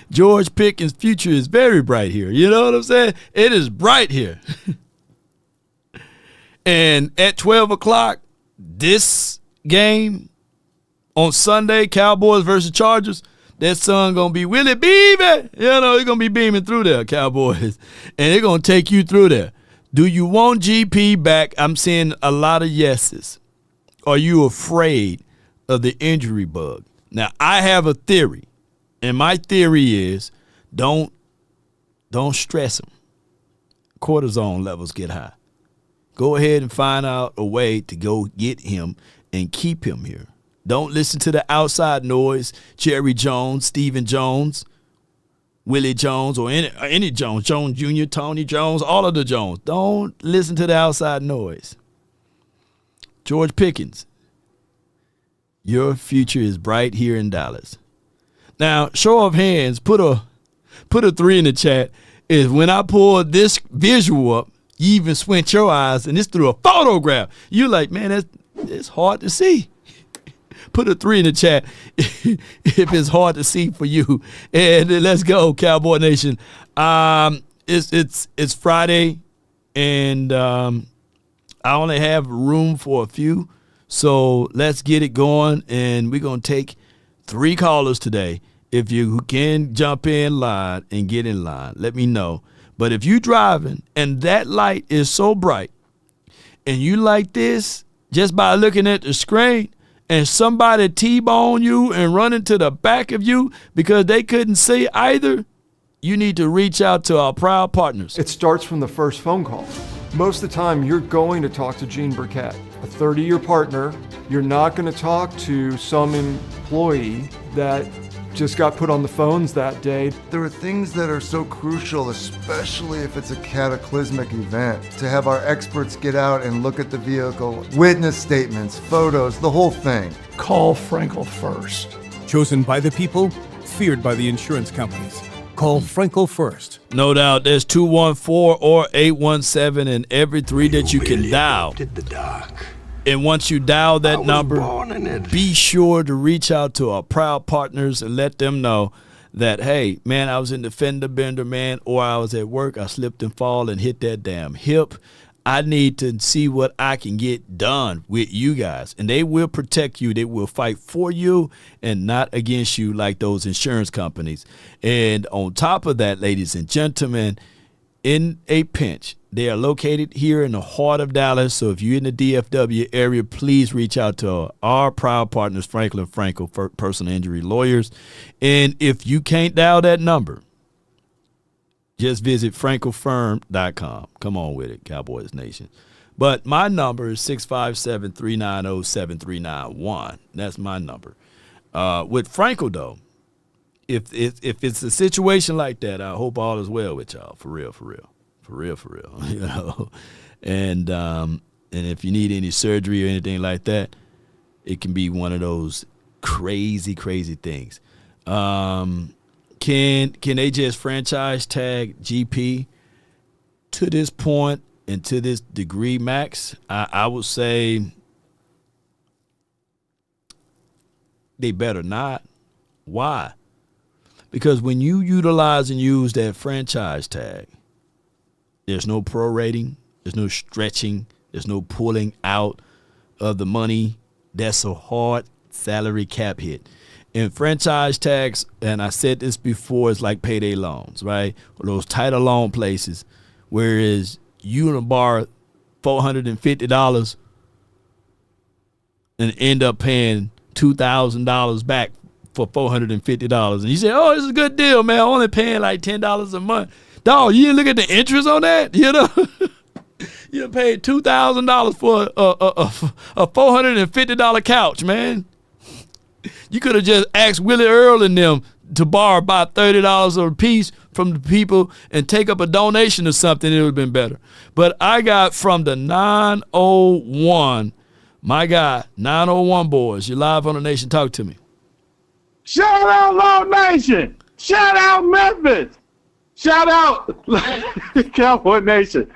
George Pickens' future is very bright here. You know what I'm saying? It is bright here. And at 12 o'clock, this game on Sunday, Cowboys versus Chargers, that sun going to be Willie beaming. He's going to be beaming through there, Cowboys. And they're going to take you through there. Do you want GP back? I'm seeing a lot of yeses. Are you afraid of the injury bug? Now, I have a theory. And my theory is don't stress him. Cortisone levels get high. Go ahead and find out a way to go get him and keep him here. Don't listen to the outside noise, Jerry Jones, Stephen Jones. Willie Jones or any Jones, Jones Jr., Tony Jones, all of the Jones. Don't listen to the outside noise. George Pickens, your future is bright here in Dallas. Now, show of hands, put a 3 in the chat. Is when I pull this visual up, you even squint your eyes, and it's through a photograph. You're like, man, it's hard to see. Put a 3 in the chat if it's hard to see for you. And let's go, Cowboy Nation. It's Friday, and I only have room for a few. So let's get it going, and we're going to take 3 callers today. If you can jump in line and get in line, let me know. But if you're driving and that light is so bright and you like this just by looking at the screen and somebody T-bone you and run into the back of you because they couldn't see either, you need to reach out to our proud partners. It starts from the first phone call. Most of the time, you're going to talk to Gene Burkett, a 30-year partner. You're not going to talk to some employee that just got put on the phones that day. There are things that are so crucial, especially if it's a cataclysmic event, to have our experts get out and look at the vehicle, witness statements, photos, the whole thing. Call Frenkel first. Chosen by the people, feared by the insurance companies. Call Frenkel first. No doubt. There's 214 or 817 and every 3 that you can dial. Did the doc. And once you dial that number, be sure to reach out to our proud partners and let them know that, hey, man, I was in the fender bender, man, or I was at work, I slipped and fall and hit that damn hip. I need to see what I can get done with you guys. And they will protect you. They will fight for you and not against you like those insurance companies. And on top of that, ladies and gentlemen, in a pinch, they are located here in the heart of Dallas. So if you're in the DFW area, please reach out to our proud partners, Frenkel Personal Injury Lawyers. And if you can't dial that number, just visit FrenkelFirm.com. Come on with it, Cowboys Nation. But my number is 657-390-7391. That's my number. With Frenkel, though, if it's a situation like that, I hope all is well with y'all. For real. You know, and if you need any surgery or anything like that, it can be one of those crazy things. Can they just franchise tag GP to this point and to this degree, Max? I would say they better not. Why? Because when you utilize and use that franchise tag, there's no prorating, there's no stretching, there's no pulling out of the money. That's a hard salary cap hit. And franchise tags, and I said this before, it's like payday loans, right? Or those tighter loan places, whereas you gonna borrow $450 and end up paying $2,000 back for $450. And you say, oh, this is a good deal, man. I'm only paying like $10 a month. Dog, you didn't look at the interest on that? You know? You paid $2,000 for a $450 couch, man. You could have just asked Willie Earl and them to borrow about $30 a piece from the people and take up a donation or something. It would have been better. But I got from the 901, my guy, 901 boys. You're live on the Nation. Talk to me. Shout out Law Nation. Shout out Memphis. Shout out Cowboy Nation.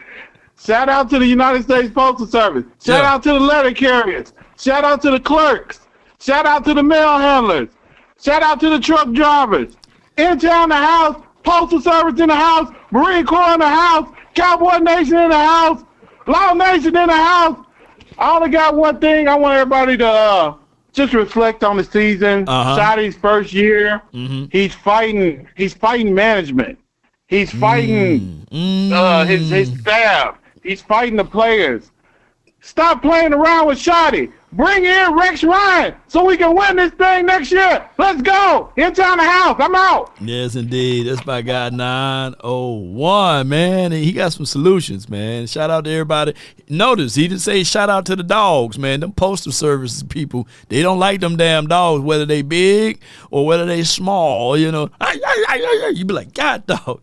Shout out to the United States Postal Service. Shout out to the letter carriers. Shout out to the clerks. Shout out to the mail handlers. Shout out to the truck drivers. In town in the house. Postal Service in the house. Marine Corps in the house. Cowboy Nation in the house. Law Nation in the house. I only got one thing. I want everybody to just reflect on the season. Shotty's first year. He's fighting management. He's fighting his staff. He's fighting the players. Stop playing around with Shotty. Bring in Rex Ryan so we can win this thing next year. Let's go. In town the house. I'm out. Yes, indeed. That's my guy 901, man. And he got some solutions, man. Shout out to everybody. Notice he didn't say shout out to the dogs, man. Them postal services people, they don't like them damn dogs, whether they big or whether they small, you know. You be like, God, dog.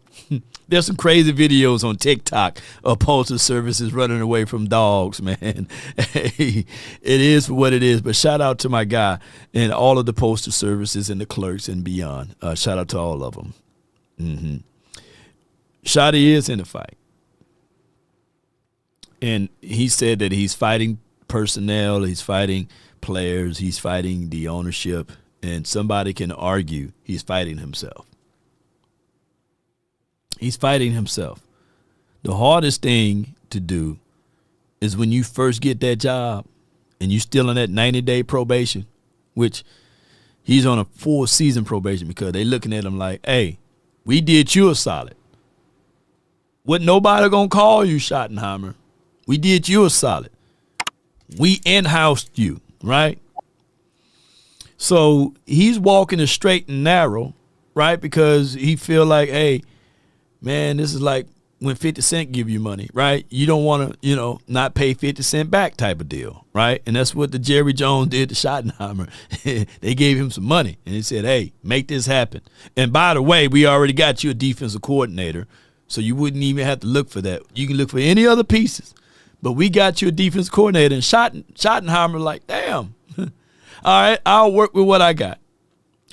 There's some crazy videos on TikTok of postal services running away from dogs, man. Hey, it is what it is. But shout out to my guy and all of the postal services and the clerks and beyond. Shout out to all of them. Shotty is in the fight. And he said that he's fighting personnel, he's fighting players, he's fighting the ownership, and somebody can argue he's fighting himself. He's fighting himself. The hardest thing to do is when you first get that job and you're still on that 90-day probation, which he's on a full season probation because they looking at him like, hey, we did you a solid. Wasn't nobody going to call you, Schottenheimer. We did you a solid. We in-housed you, right? So he's walking the straight and narrow, right, because he feel like, hey, man, this is like when 50 Cent give you money, right? You don't want to, not pay 50 Cent back type of deal, right? And that's what the Jerry Jones did to Schottenheimer. They gave him some money, and he said, hey, make this happen. And by the way, we already got you a defensive coordinator, so you wouldn't even have to look for that. You can look for any other pieces. But we got you a defensive coordinator, and Schottenheimer like, damn. All right, I'll work with what I got.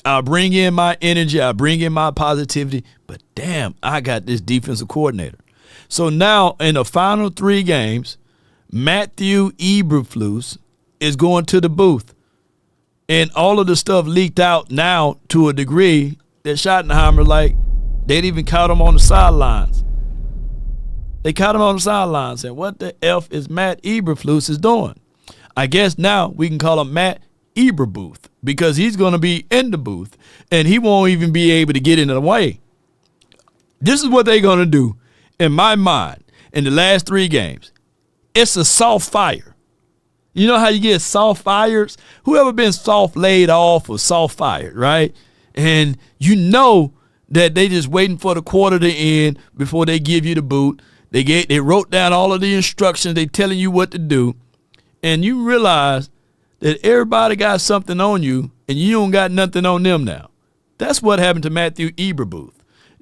I'll bring in my energy. I'll bring in my positivity. But damn, I got this defensive coordinator. So now in the final 3 games, Matthew Eberflus is going to the booth. And all of the stuff leaked out now to a degree that Schottenheimer, like, they'd even caught him on the sidelines. They caught him on the sidelines and what the F is Matt Eberflus is doing? I guess now we can call him Matt Eberbooth because he's going to be in the booth and he won't even be able to get in the way. This is what they're going to do in my mind in the last 3 games. It's a soft fire. You know how you get soft fires? Whoever been soft laid off or soft fired, right? And you know that they just waiting for the quarter to end before they give you the boot. They wrote down all of the instructions. They telling you what to do. And you realize that everybody got something on you and you don't got nothing on them now. That's what happened to Matthew Eberflus.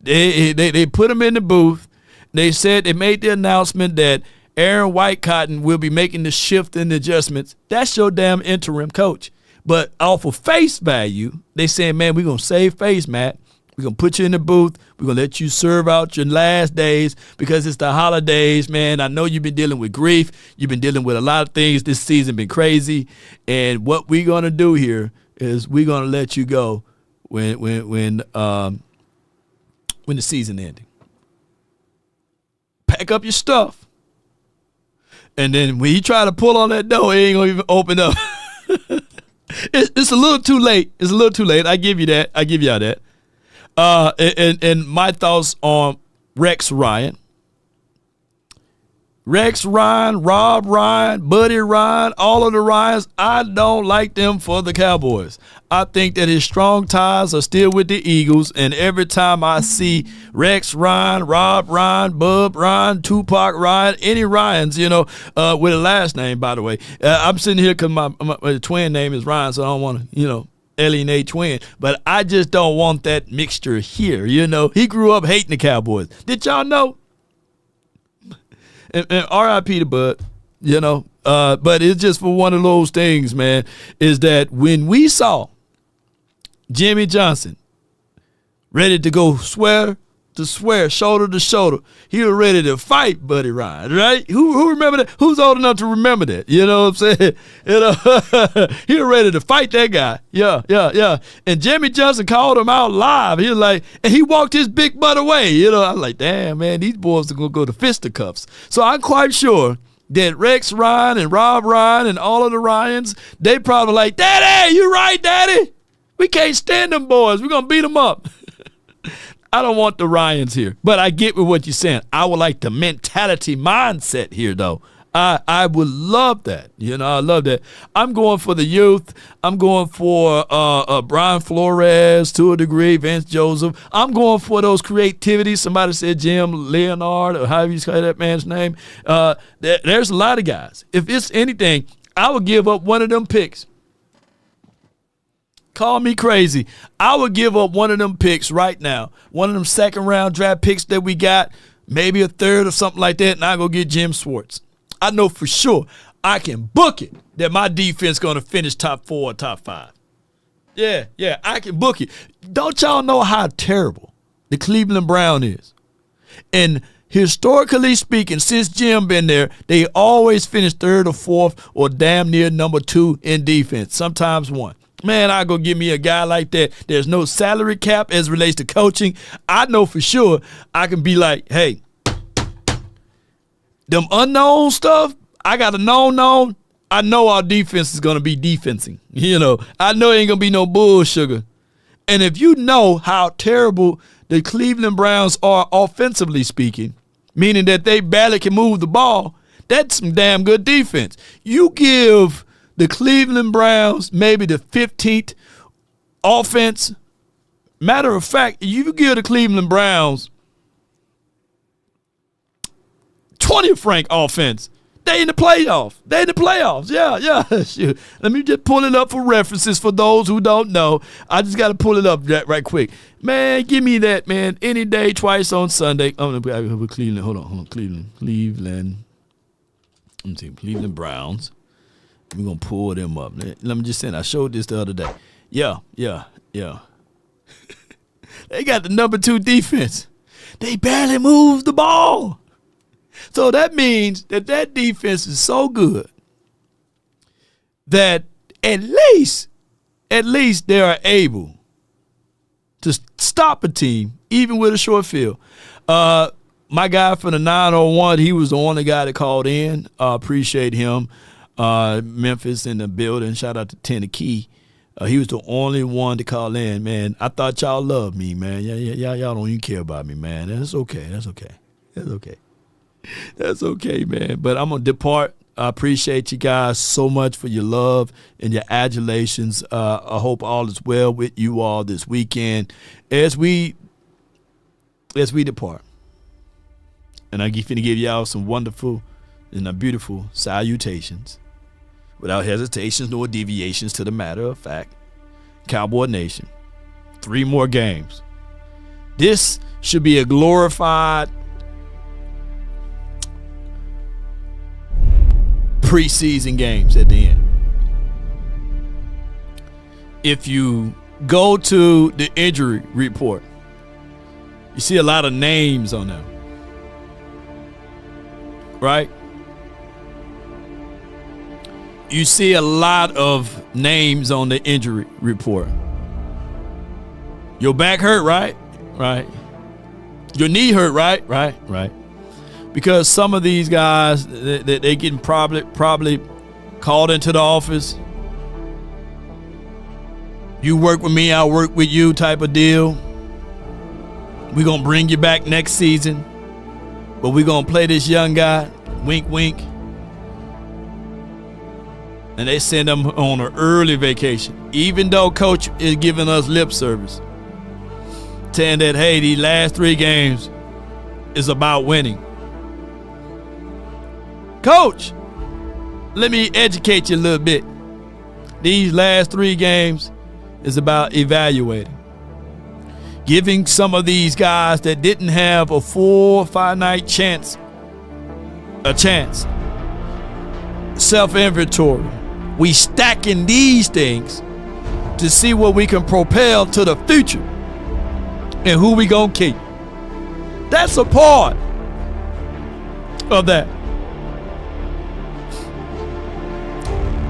They put him in the booth. They said they made the announcement that Aaron Whitecotton will be making the shift and adjustments. That's your damn interim coach. But off of face value, they saying, man, we're going to save face, Matt. We're going to put you in the booth. We're going to let you serve out your last days because it's the holidays, man. I know you've been dealing with grief. You've been dealing with a lot of things. This season been crazy. And what we're going to do here is we're going to let you go when the season ending. Pack up your stuff. And then when you try to pull on that door, it ain't going to even open up. It's a little too late. It's a little too late. I give you that. I give y'all that. And my thoughts on Rex Ryan. Rex Ryan, Rob Ryan, Buddy Ryan, all of the Ryans, I don't like them for the Cowboys. I think that his strong ties are still with the Eagles, and every time I see Rex Ryan, Rob Ryan, Bub Ryan, Tupac Ryan, any Ryans, with a last name, by the way. I'm sitting here because my twin name is Ryan, so I don't want to, alienate twin, but I just don't want that mixture here. He grew up hating the Cowboys. Did y'all know? And R.I.P. to Bud, but it's just for one of those things, man, is that when we saw Jimmy Johnson ready to go swear to swear, shoulder to shoulder, he was ready to fight Buddy Ryan, right? Who remember that? Who's old enough to remember that? You know what I'm saying? He was ready to fight that guy. Yeah. And Jimmy Johnson called him out live. He was like, and he walked his big butt away. I'm like, damn, man, these boys are going to go to fisticuffs. So I'm quite sure that Rex Ryan and Rob Ryan and all of the Ryans, they probably like, Daddy, you right, Daddy? We can't stand them boys. We're going to beat them up. I don't want the Ryans here, but I get with what you're saying. I would like the mentality mindset here, though. I would love that. I love that. I'm going for the youth. I'm going for Brian Flores to a degree, Vince Joseph. I'm going for those creativity. Somebody said Jim Leonard, or however you say that man's name. There's a lot of guys. If it's anything, I would give up one of them picks. Call me crazy. I would give up one of them picks right now. One of them second-round draft picks that we got, maybe a third or something like that, and I go get Jim Schwartz. I know for sure I can book it that my defense going to finish top 4 or top 5. Yeah, I can book it. Don't y'all know how terrible the Cleveland Brown is? And historically speaking, since Jim been there, they always finish 3rd or 4th or damn near number 2 in defense, sometimes 1. Man, I go give me a guy like that. There's no salary cap as relates to coaching. I know for sure I can be like, hey, them unknown stuff, I got a known. I know our defense is going to be defensing. I know it ain't going to be no bull sugar. And if you know how terrible the Cleveland Browns are offensively speaking, meaning that they barely can move the ball, that's some damn good defense. You give the Cleveland Browns maybe the 15th offense. Matter of fact, you give the Cleveland Browns 20th ranked offense. They in the playoffs. Yeah. Shoot. Let me just pull it up for references for those who don't know. I just got to pull it up right quick. Man, give me that, man. Any day, twice on Sunday. Cleveland. Hold on. Cleveland. Let me see. Cleveland Browns. We're going to pull them up. Let me just say, I showed this the other day. Yeah. They got the number 2 defense. They barely move the ball. So that means that defense is so good that at least they are able to stop a team, even with a short field. My guy from the 901, he was the only guy that called in. Appreciate him. Memphis in the building. Shout out to Tennessee. He was the only one to call in, man. I thought y'all loved me, man. Y'all don't even care about me, man. That's okay, man. But I'm going to depart. I appreciate you guys so much for your love and your adulations. I hope all is well with you all this weekend as we depart. And I'm going to give y'all some wonderful and beautiful salutations without hesitations nor deviations, to the matter of fact. Cowboy Nation, 3 more games. This should be a glorified preseason games at the end. If you go to the injury report, you see a lot of names on them, right? You see a lot of names on the injury report. Your back hurt, right? Right. Your knee hurt, right? Right. Because some of these guys, they getting probably called into the office. You work with me, I'll work with you type of deal. We're going to bring you back next season, but we're going to play this young guy, wink, wink. And they send them on an early vacation, even though coach is giving us lip service, saying that, hey, these last 3 games is about winning. Coach, let me educate you a little bit. These last 3 games is about evaluating. Giving some of these guys that didn't have a full finite chance a chance. Self-inventory. We stacking these things to see what we can propel to the future and who we gonna keep. That's a part of that.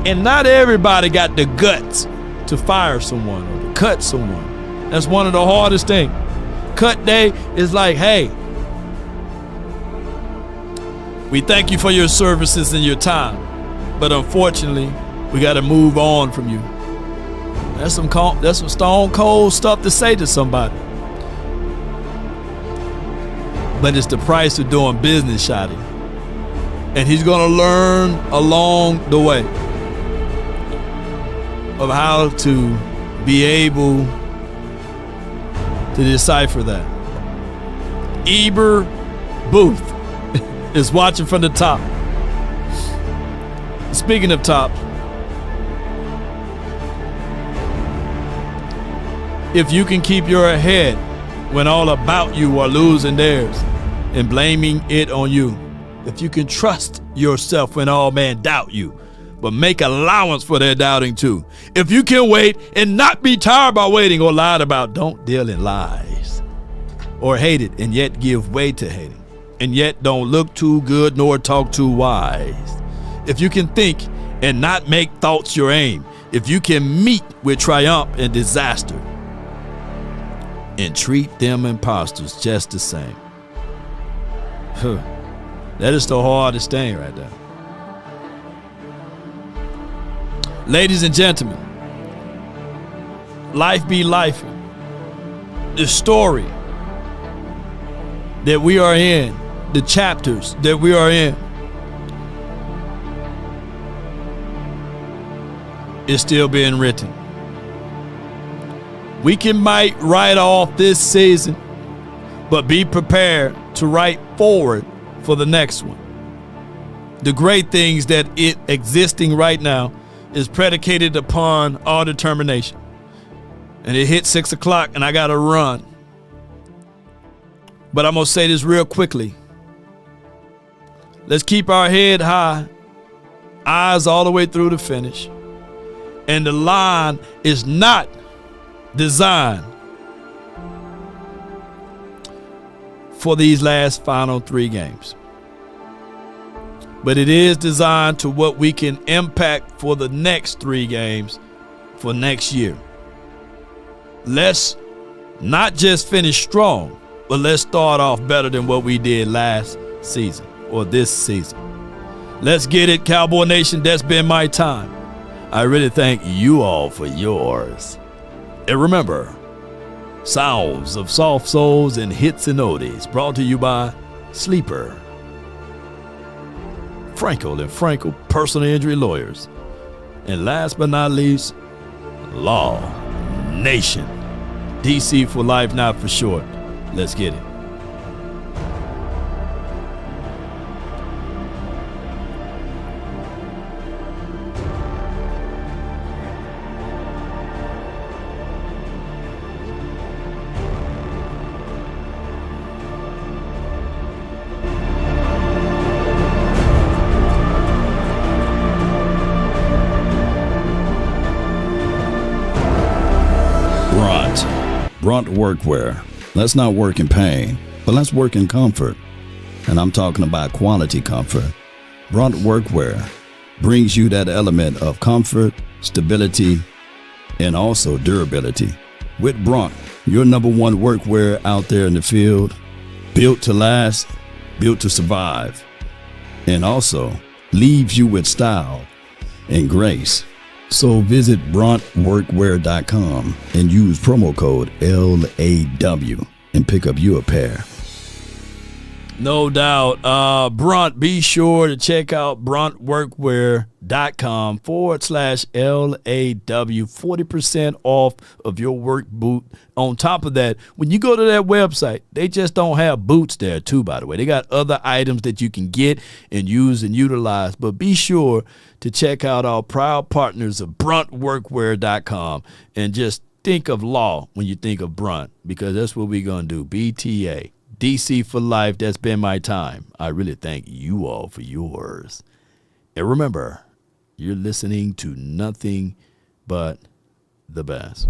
And not everybody got the guts to fire someone or to cut someone. That's one of the hardest things. Cut day is like, hey, we thank you for your services and your time, but unfortunately, we got to move on from you. That's some stone cold stuff to say to somebody. But it's the price of doing business, Shotty. And he's going to learn along the way of how to be able to decipher that. Eber Booth is watching from the top. Speaking of top, if you can keep your head when all about you are losing theirs and blaming it on you, if you can trust yourself when all men doubt you, but make allowance for their doubting too. If you can wait and not be tired by waiting or lied about, don't deal in lies. Or hate it and yet give way to hating. And yet don't look too good nor talk too wise. If you can think and not make thoughts your aim. If you can meet with triumph and disaster. And treat them imposters just the same. That is the hardest thing right there. Ladies and gentlemen, life be life. The story that we are in, the chapters that we are in, is still being written. We might write off this season, but be prepared to write forward for the next one. The great things that it existing right now is predicated upon our determination. And it hit 6 o'clock and I got to run. But I'm going to say this real quickly. Let's keep our head high, eyes all the way through the finish. And the line is not designed for these last final 3 games. But it is designed to what we can impact for the next 3 games for next year. Let's not just finish strong, but let's start off better than what we did last season or this season. Let's get it, Cowboy Nation. That's been my time. I really thank you all for yours. And remember, sounds of soft souls and hits and oldies brought to you by Sleeper, Frenkel and Frenkel Personal Injury Lawyers. And last but not least, Law Nation. DC for life, not for short. Let's get it. Brunt Workwear. Let's not work in pain, but let's work in comfort. And I'm talking about quality comfort. Brunt Workwear brings you that element of comfort, stability, and also durability. With Brunt, your #1 workwear out there in the field, built to last, built to survive, and also leaves you with style and grace. So visit bruntworkwear.com and use promo code LAW and pick up you a pair. No doubt. Brunt, be sure to check out bruntworkwear.com/LAW. 40% off of your work boot. On top of that, when you go to that website, they just don't have boots there too, by the way. They got other items that you can get and use and utilize. But be sure to check out our proud partners of bruntworkwear.com and just think of law when you think of Brunt, because that's what we're going to do. BTA. DC for life. That's been my time. I really thank you all for yours. And remember, you're listening to nothing but the best.